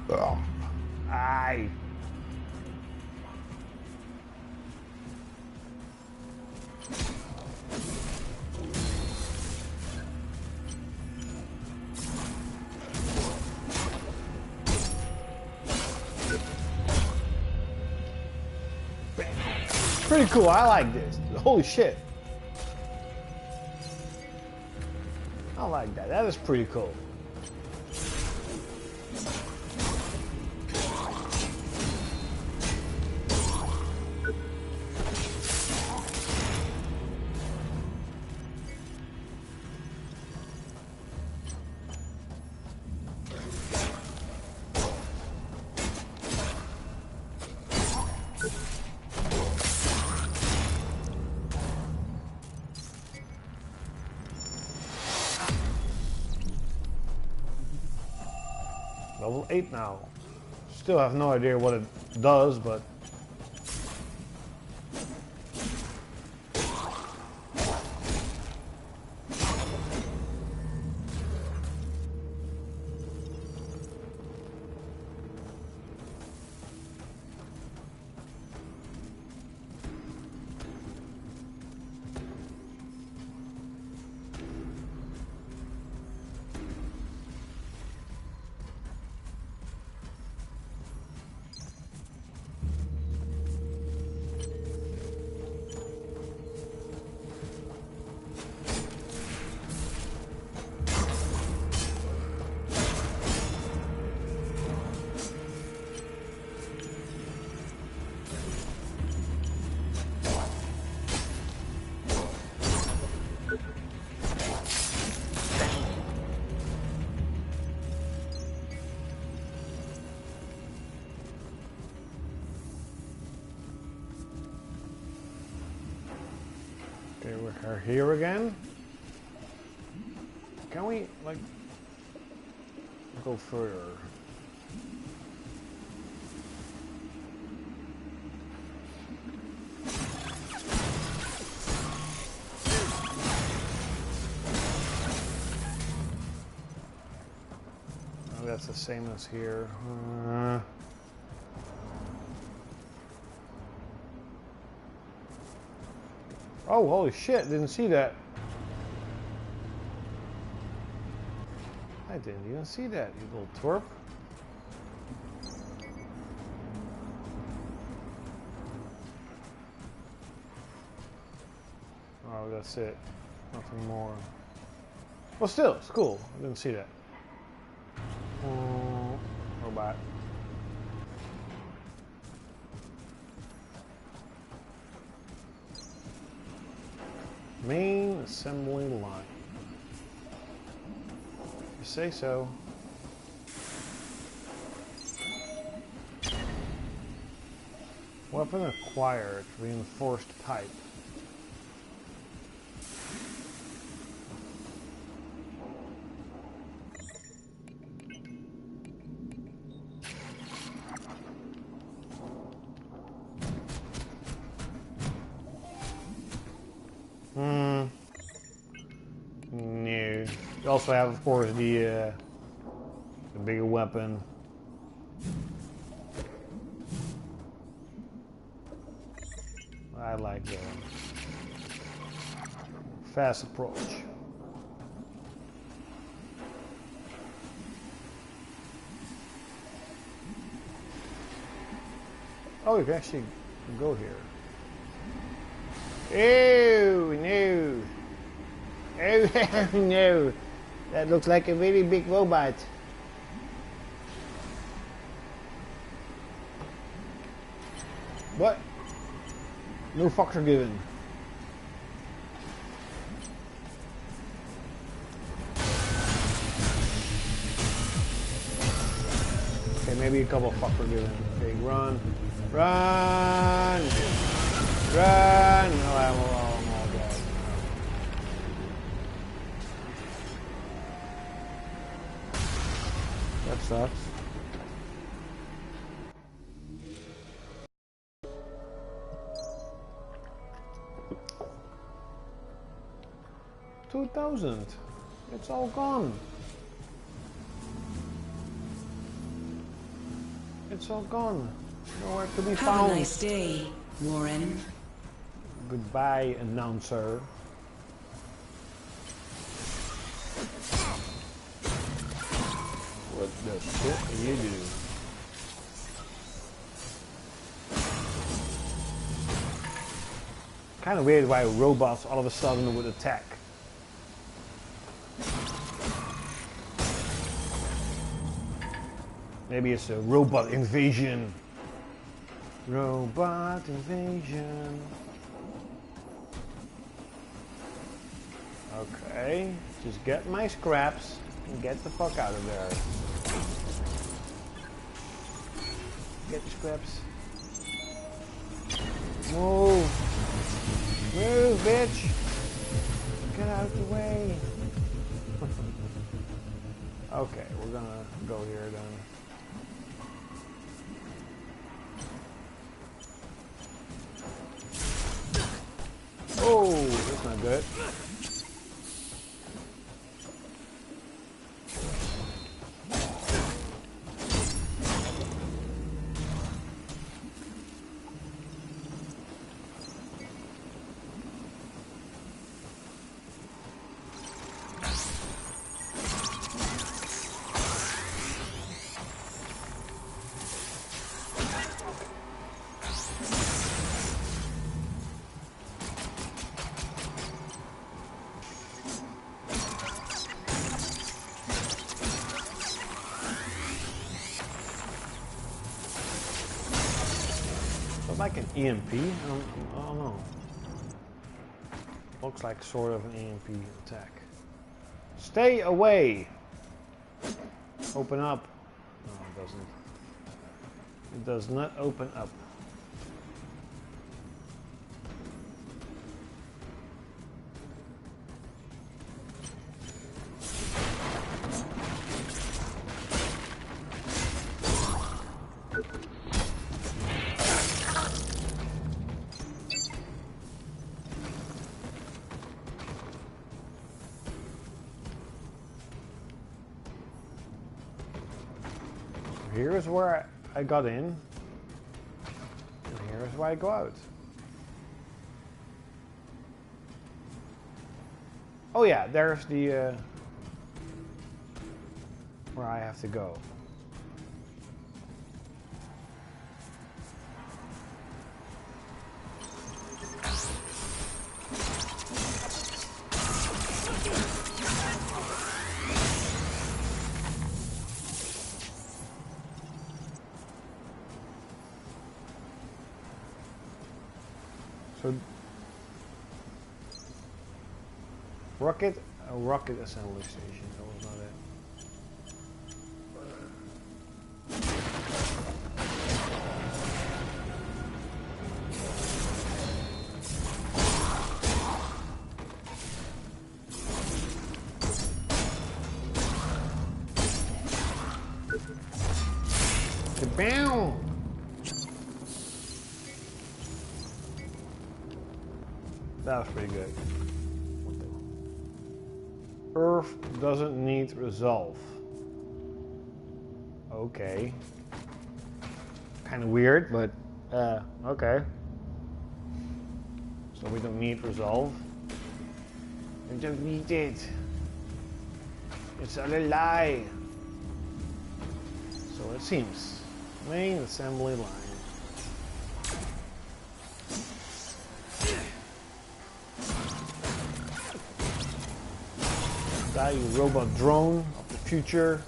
Oh. Aye. Pretty cool. I like this. Holy shit. I like that. That is pretty cool. Level 8 now. Still have no idea what it does, but... Okay, we're here again. Can we, like, go further? Oh, that's the same as here. Oh, holy shit, didn't see that. I didn't even see that, you little twerp. Oh, that's it. Nothing more. Well, still, it's cool. I didn't see that. Robot. Main assembly line. You say so. Weapon acquired. Reinforced pipe. No. You also have, of course, the bigger weapon. I like the fast approach. Oh, you can actually go here. Oh, no. Oh, no. That looks like a very big robot. What? No fucks are given. Okay, maybe a couple of fucks are given. Okay, run. Run! Run! No, I'm all dead. That sucks. $2,000. It's all gone. It's all gone. Nowhere to be found. Have a nice day, Warren. Goodbye, announcer. What the shit do you do? Kind of weird why robots all of a sudden would attack. Maybe it's a robot invasion. Robot invasion. Okay, just get my scraps and get the fuck out of there. Get the scraps. Move. Move, bitch. Get out of the way. Okay, we're gonna go here then. Oh, that's not good. Like an EMP? I don't know. Looks like sort of an EMP attack. Stay away! Open up. No, it doesn't. It does not open up. here is where I got in, and here is where I go out. Oh yeah, there's the where I have to go. So rocket assembly station. That was not it. Kabam! That was pretty good. Earth doesn't need resolve. Okay. Kind of weird, but okay. So we don't need resolve. We don't need it. It's all a lie. So it seems. Main assembly line. Die, you robot drone of the future.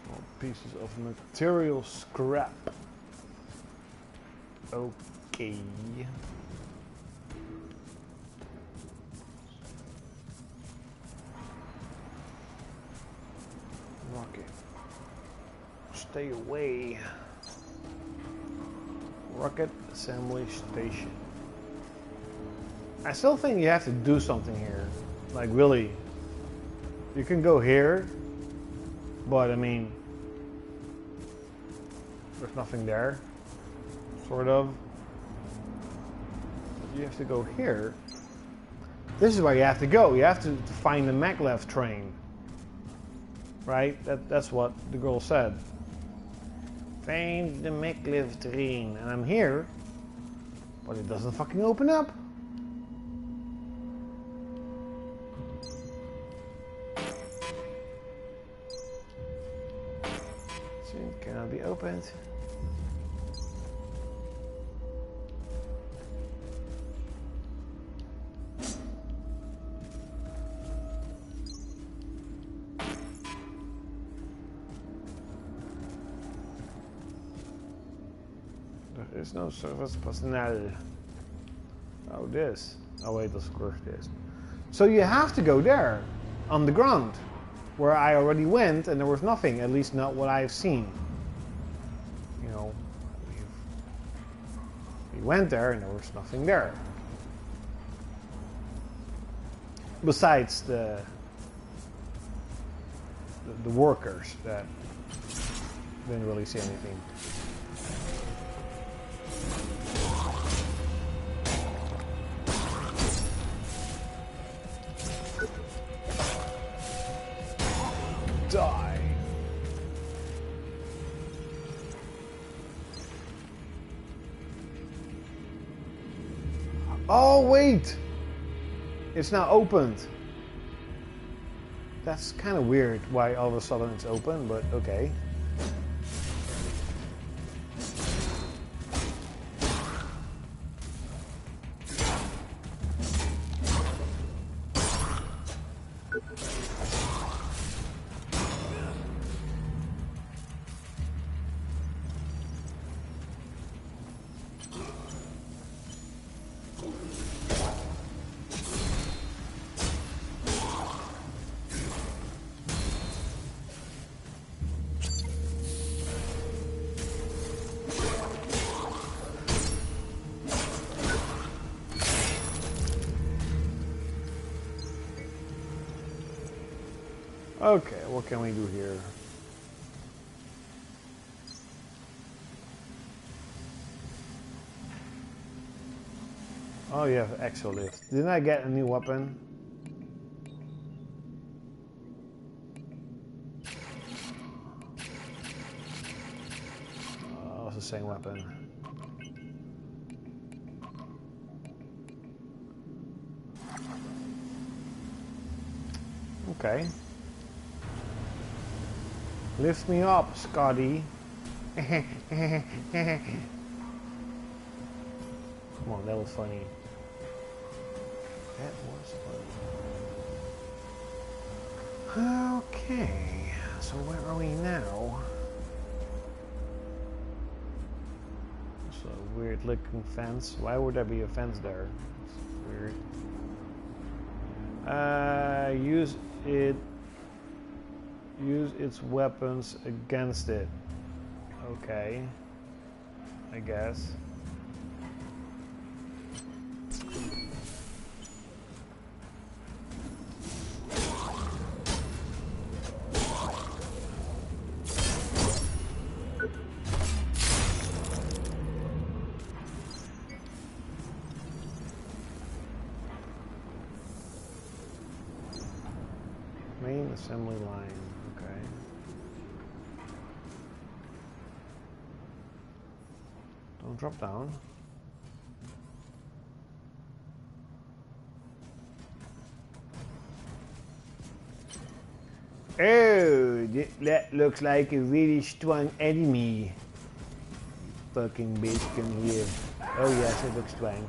Small pieces of material scrap. Okay. Rocket. Stay away. Rocket assembly station. I still think you have to do something here. Like really. You can go here, but I mean, there's nothing there. Sort of. You have to go here. This is where you have to go. You have to find the maglev train. Right? That's what the girl said. Find the maglev train. And I'm here. But it doesn't fucking open up. So it cannot be opened. There's no service personnel. Oh, this. Oh, wait, of course this. So you have to go there, on the ground, where I already went and there was nothing, at least not what I've seen. You know, we went there and there was nothing there. Besides the workers that didn't really see anything. Die. Oh wait, it's now opened. That's kind of weird why all of a sudden it's open, but okay. Okay, what can we do here? Oh, you have XL lift. Didn't I get a new weapon? Oh, it's the same weapon. Okay. Lift me up, Scotty. Come on, that was funny. That was funny. Okay, so where are we now? It's a weird looking fence. Why would there be a fence there? It's weird. Use its weapons against it. Okay, I guess. Main assembly line. Okay. Don't drop down. Oh, that looks like a really strong enemy. Fucking bitch, come here. Oh yes, it looks strong.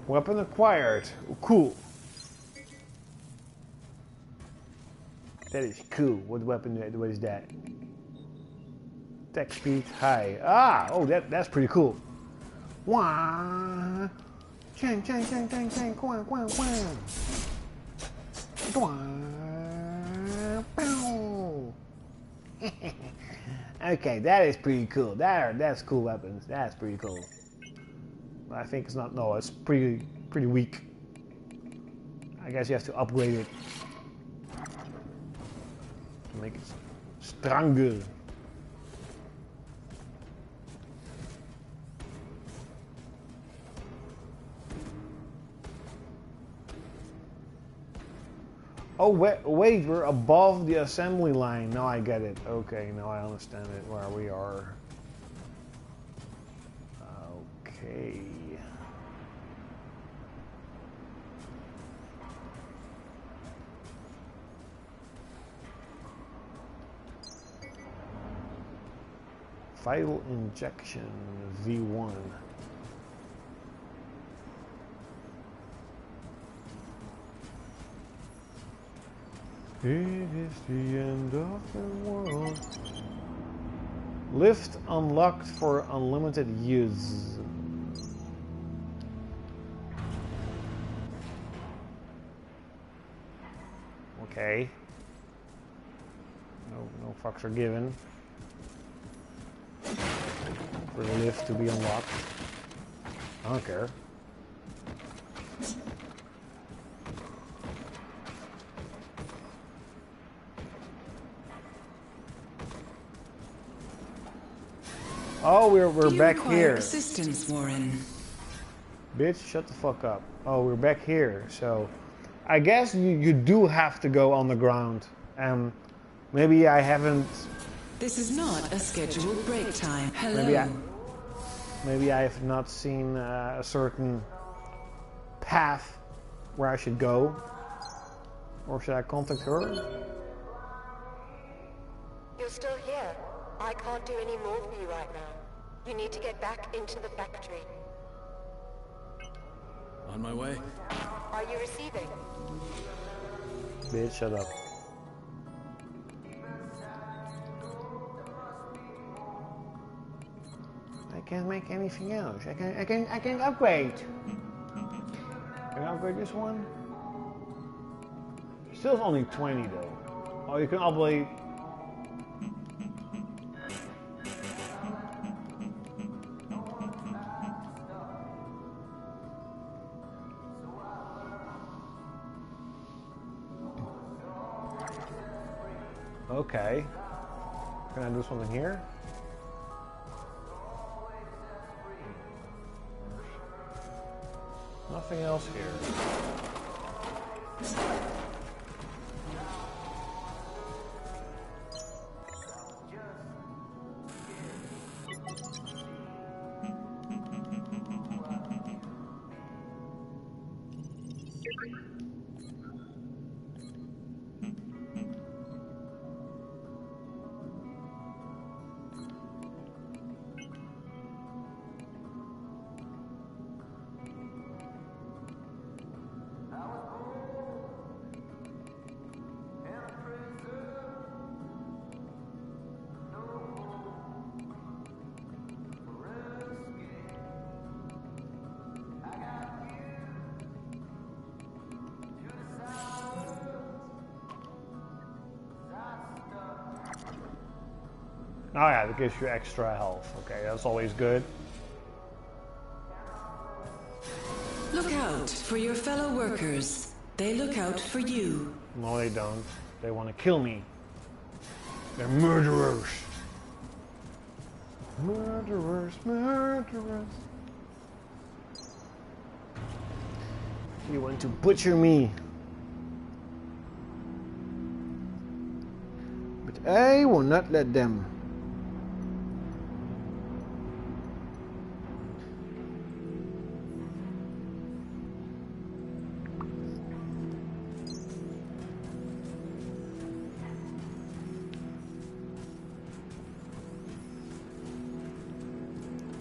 Weapon acquired. Cool. That is cool. What weapon? What is that? Attack speed high. Ah! Oh, that's pretty cool. Wah! Chang chang chang chang chang quang quang quang. Okay, that is pretty cool. That's cool weapons. That's pretty cool. I think it's not. No, it's pretty weak. I guess you have to upgrade it to make it stronger. Oh wait, we're above the assembly line. Now I get it. Okay, now I understand it. Where we are. Okay. Vital injection V1. It is the end of the world. Lift unlocked for unlimited use. Okay. No fucks are given for the lift to be unlocked. I don't care. Oh, we're back here. Assistance, Warren. Bitch, shut the fuck up. Oh, we're back here. So, I guess you do have to go on the ground. Maybe I haven't. This is not a scheduled break time. Hello. Maybe I have not seen a certain path where I should go. Or should I contact her? You're still here. I can't do any more for you right now. You need to get back into the factory. On my way. Are you receiving? Bitch, shut up. I can't make anything else. I can upgrade. Can I upgrade this one? Still only 20 though. Oh, you can upgrade. Okay. Can I do something here? Nothing else here. Oh yeah, that gives you extra health. Okay, that's always good. Look out for your fellow workers. They look out for you. No, they don't. They want to kill me. They're murderers. Murderers, murderers. You want to butcher me. But I will not let them.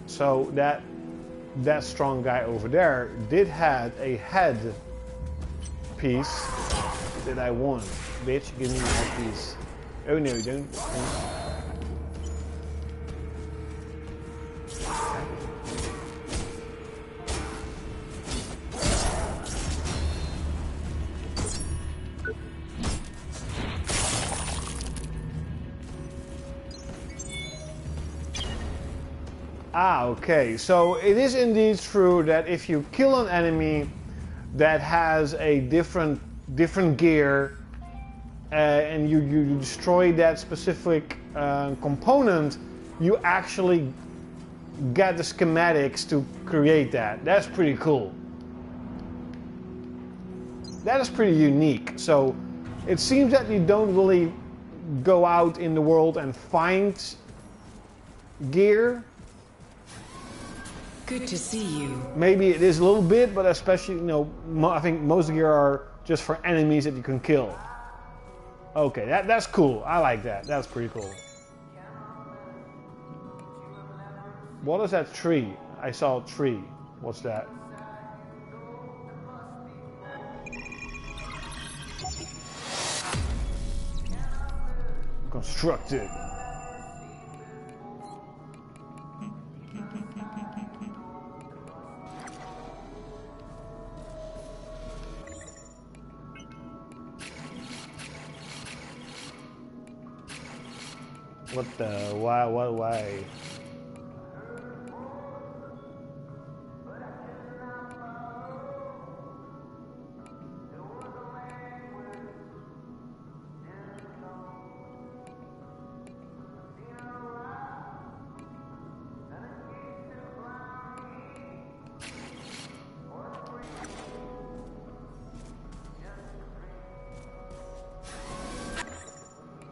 So that strong guy over there did have a head piece that I want. Bitch, give me my head piece. Oh no, you don't. Ah, okay. So it is indeed true that if you kill an enemy that has a different gear and you destroy that specific component, you actually get the schematics to create that. That's pretty cool. That is pretty unique. So it seems that you don't really go out in the world and find gear. Good to see you. Maybe it is a little bit, but especially, you know, I think most gear are just for enemies that you can kill. Okay, that's cool. I like that. That's pretty cool. What is that tree? I saw a tree. What's that? Constructed. What the? Why?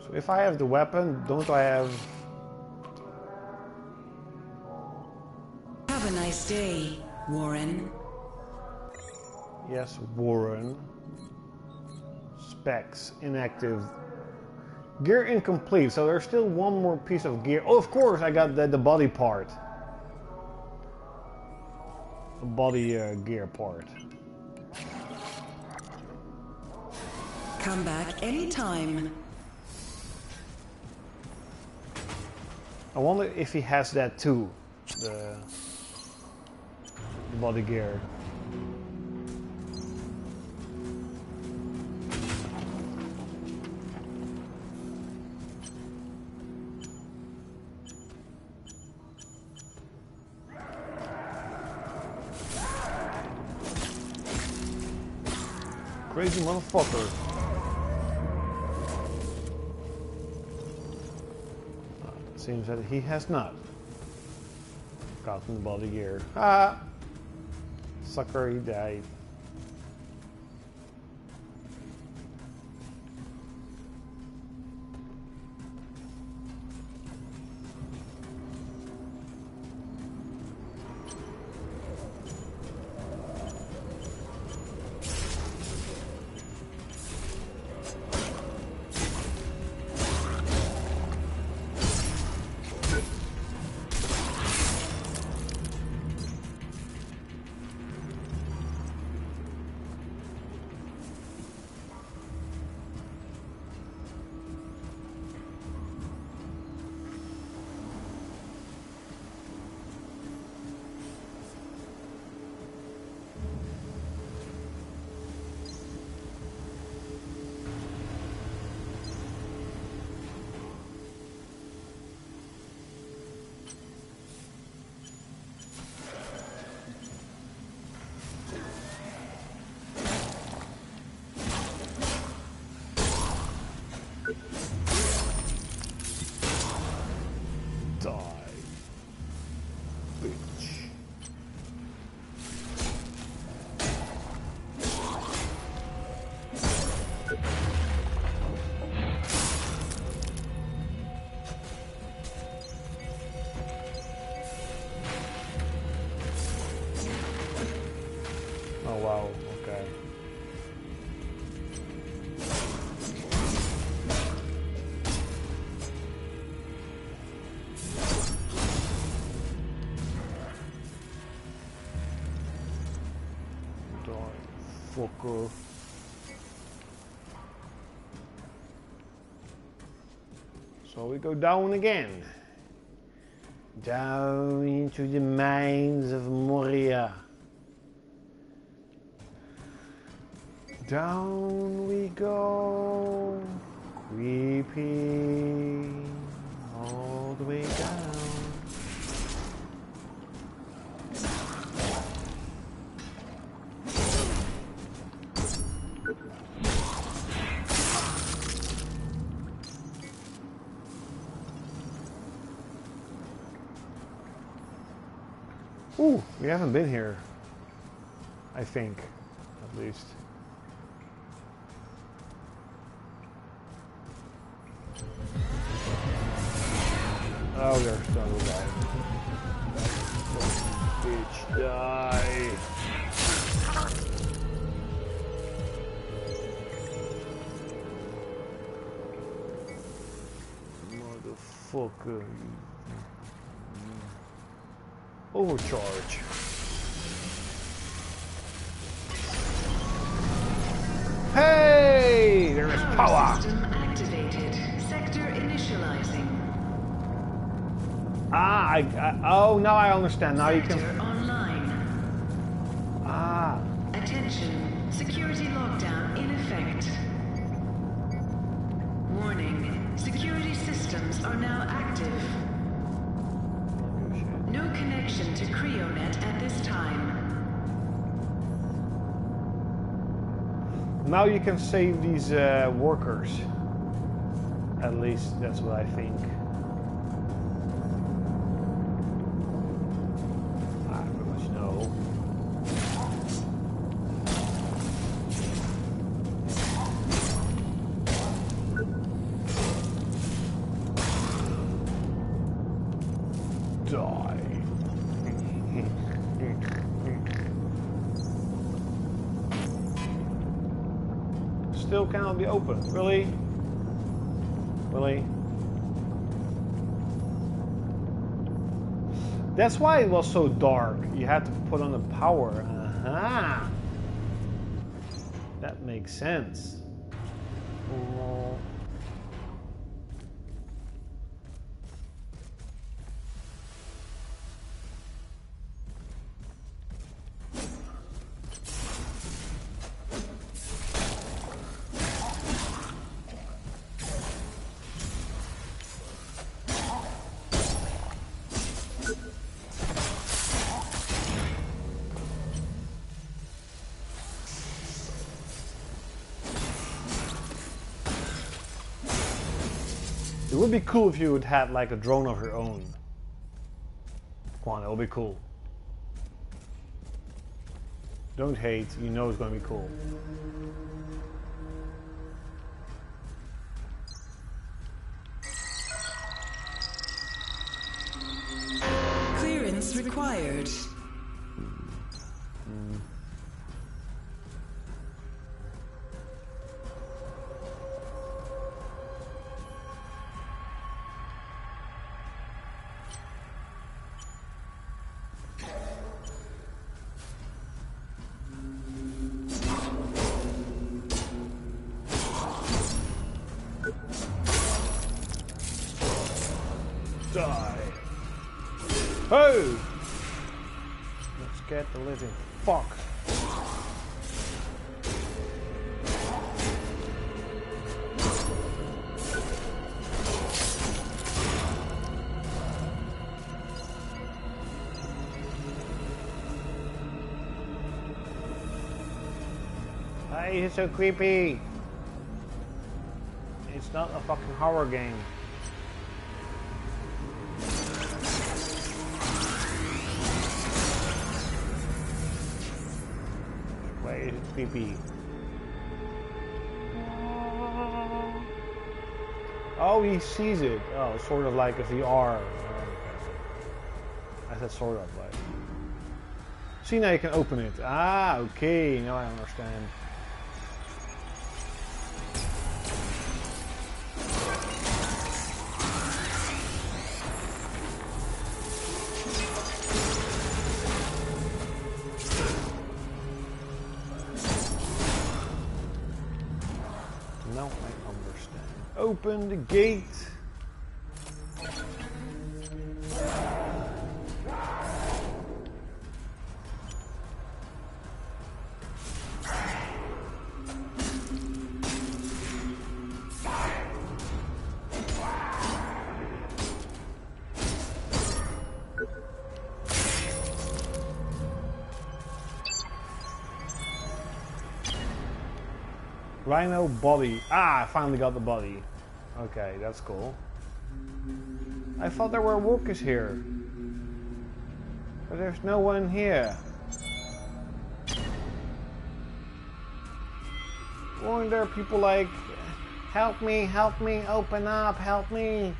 So if I have the weapon, don't I have... Have a nice day, Warren. Yes, Warren. Specs, inactive. Gear incomplete, so there's still one more piece of gear. Oh, of course, I got the body part. The body gear part. Come back anytime. I wonder if he has that too. The body gear. Crazy motherfucker. It seems that he has not gotten the body gear. Ah! Sucker, he died. Wow, okay. Fucker. So we go down again. Down into the mines of Moria. Down we go, creeping all the way down. Ooh, we haven't been here, I think, at least. Oh, there's another guy. Bitch, die. Motherfucker. Overcharge. Hey! There's power! System activated. Sector initializing. Ah, oh, now I understand. Now you Sector can... online. Ah. Attention. Security lockdown in effect. Warning. Security systems are now active. No connection to Creonet at this time. Now you can save these workers. At least that's what I think. I pretty much know. Die. Still cannot be opened. Really? Really? That's why it was so dark. You had to put on the power. Aha! That makes sense. It would be cool if you would have like a drone of your own. Come on, it would be cool. Don't hate, you know it's going to be cool. Clearance required. Die. Hey! Let's get the living fuck. Hey, it's so creepy. It's not a fucking horror game. It's creepy. Oh, he sees it. Oh, sort of like a VR. I said sort of like. See, now you can open it. Ah, okay. Now I understand. Now I understand. Open the gate. Rhino body. Ah, I finally got the body. Okay, that's cool. I thought there were workers here. But there's no one here. Weren't there people like, help me, open up, help me?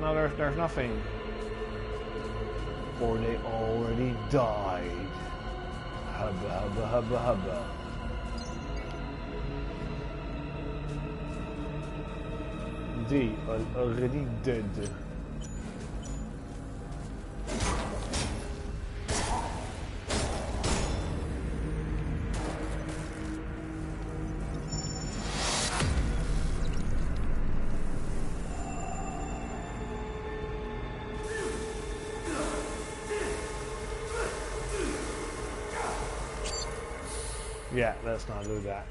No, there's nothing. Or they already died. Hubba, hubba, hubba, hubba. They are already dead. Yeah, let's not do that.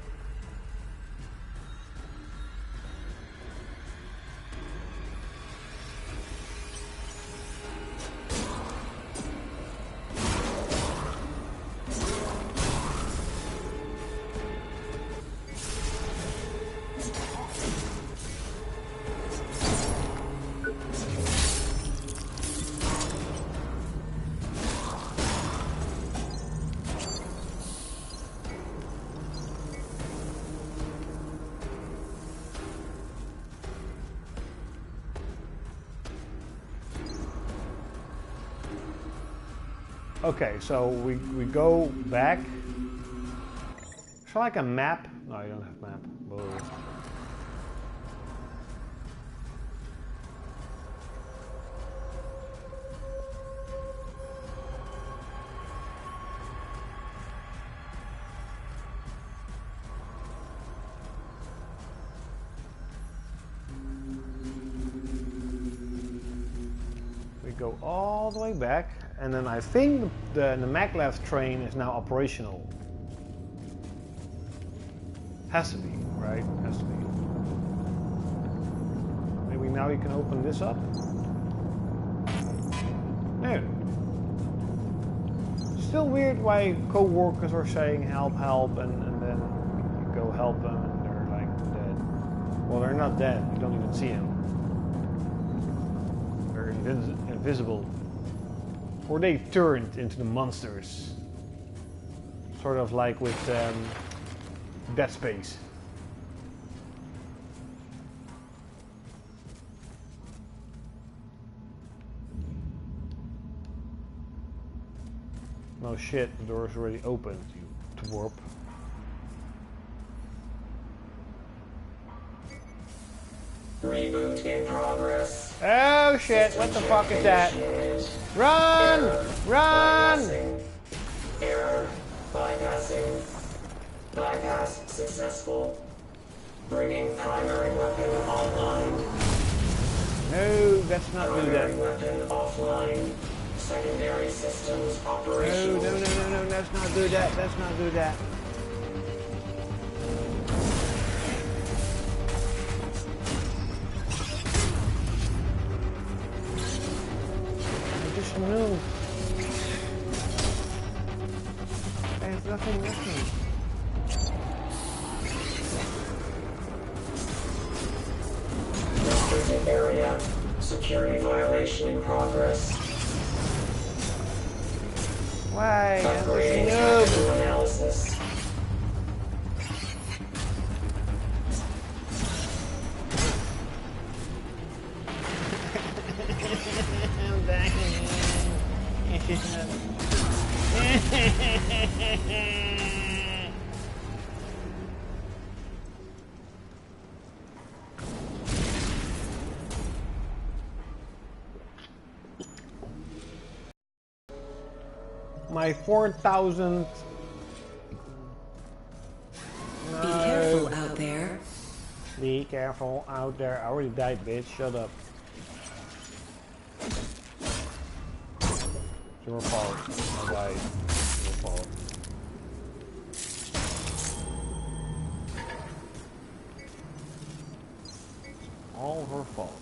Okay, so we go back. Is there like a map? No, you don't have a map. Whoa. We go all the way back. And then I think the maglev train is now operational. Has to be, right? Has to be. Maybe now you can open this up. No. Still weird why co-workers are saying help, help, and then you go help them and they're like dead. Well, they're not dead. You don't even see them. They're invisible. Or they turned into the monsters. Sort of like with Dead Space. No shit, the door is already opened, you twerp. Reboot in progress. Oh shit, what the fuck is that? Run! Run! Error. Bypassing. Bypass successful. Bringing primary weapon online. No, let's not do that. Primary weapon offline. Secondary systems operational. No, let's not do that, let's not do that. Just move. There's nothing missing. Restricted area. Security violation in progress. Why? Upgrading No. technical analysis. My 4,000. No. Be careful out there. Be careful out there. I already died, bitch. Shut up. It's your fault. I died. It's your fault. All her fault.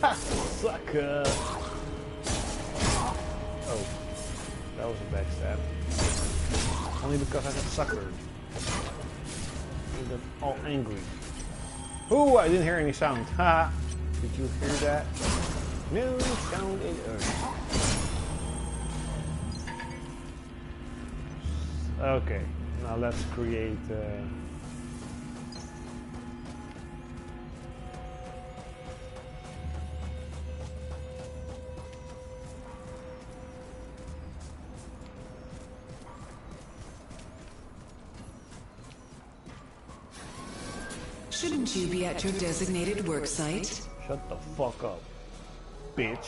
Ha! Sucker! Oh, that was a backstab. Only because I got suckered. I got all angry. Ooh, I didn't hear any sound. Ha! Did you hear that? No sound in earth. Okay, now let's create. Shouldn't you be at your designated work site? Shut the fuck up, bitch.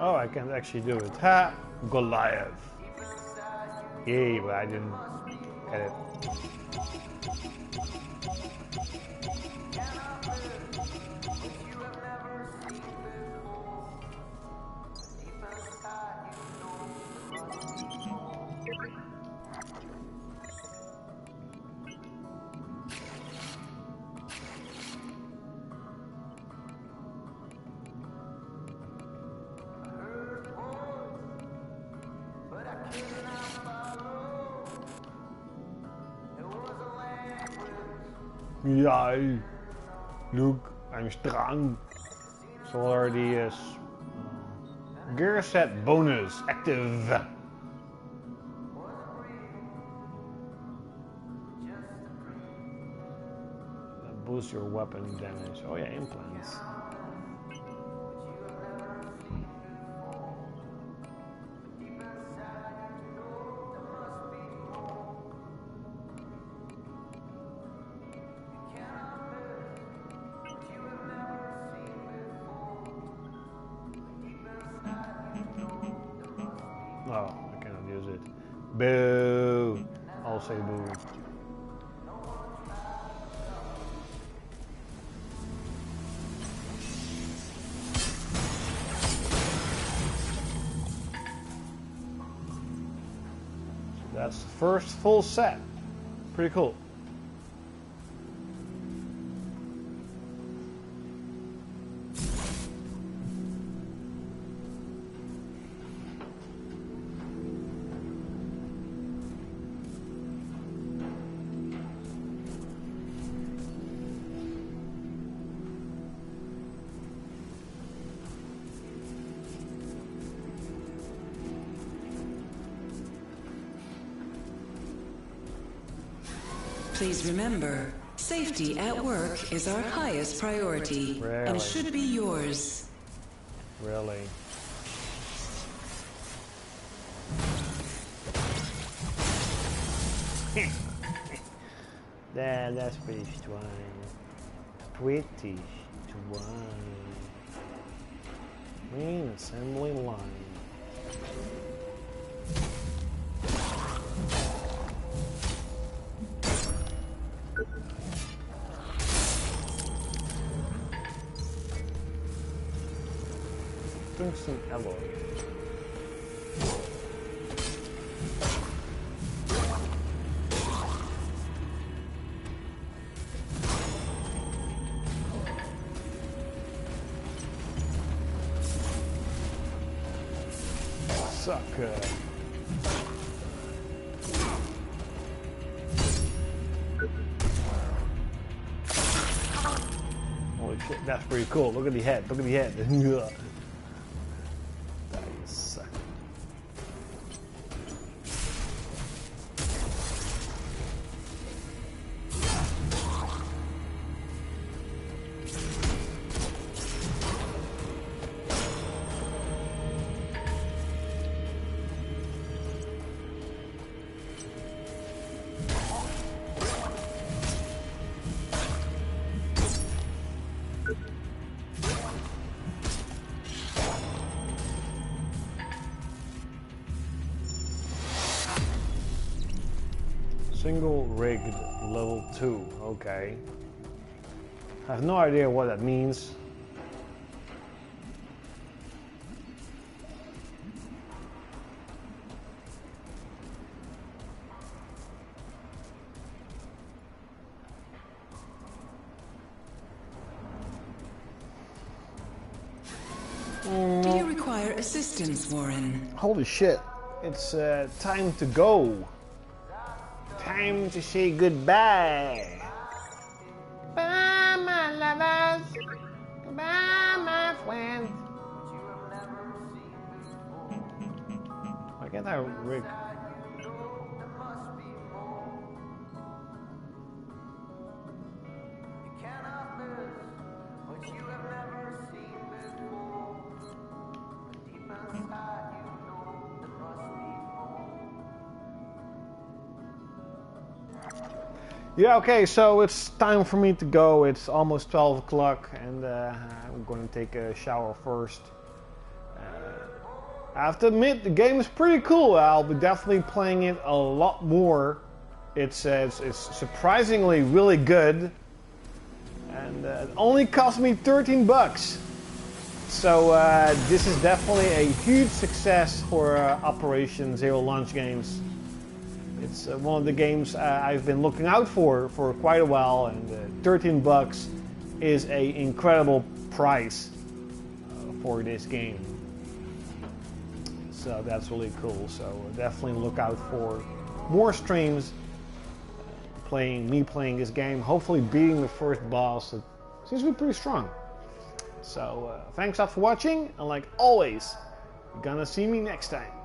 Oh, I can actually do it. Ha! Goliath. Yay, but I didn't get it. Yeah, look, I'm strong. So already is gear set bonus active. Boost your weapon damage. Oh yeah, implants. Oh, I cannot use it. Boo! I'll say boo. That's the first full set. Pretty cool. Please remember, safety at work is our highest priority and should be yours. Really? That's pretty strong. Pretty strong. Main assembly line. Tungsten alloy. Sucker. Holy shit, that's pretty cool. Look at the head. Look at the head. Single rigged level 2, okay. I have no idea what that means. Do you require assistance, Warren? Holy shit, it's time to go. Time to say goodbye. Bye, my lovers. Goodbye, my friends. Why can't I rig? Yeah, okay, so it's time for me to go. It's almost 12 o'clock and I'm going to take a shower first. I have to admit, the game is pretty cool. I'll be definitely playing it a lot more. It's surprisingly really good. And it only cost me 13 bucks. So this is definitely a huge success for Operation Zero Launch Games. It's one of the games I've been looking out for quite a while, and 13 bucks is an incredible price for this game. So that's really cool. So definitely look out for more streams me playing this game, hopefully beating the first boss. It seems to be pretty strong. So thanks a lot for watching, and like always, you're gonna see me next time.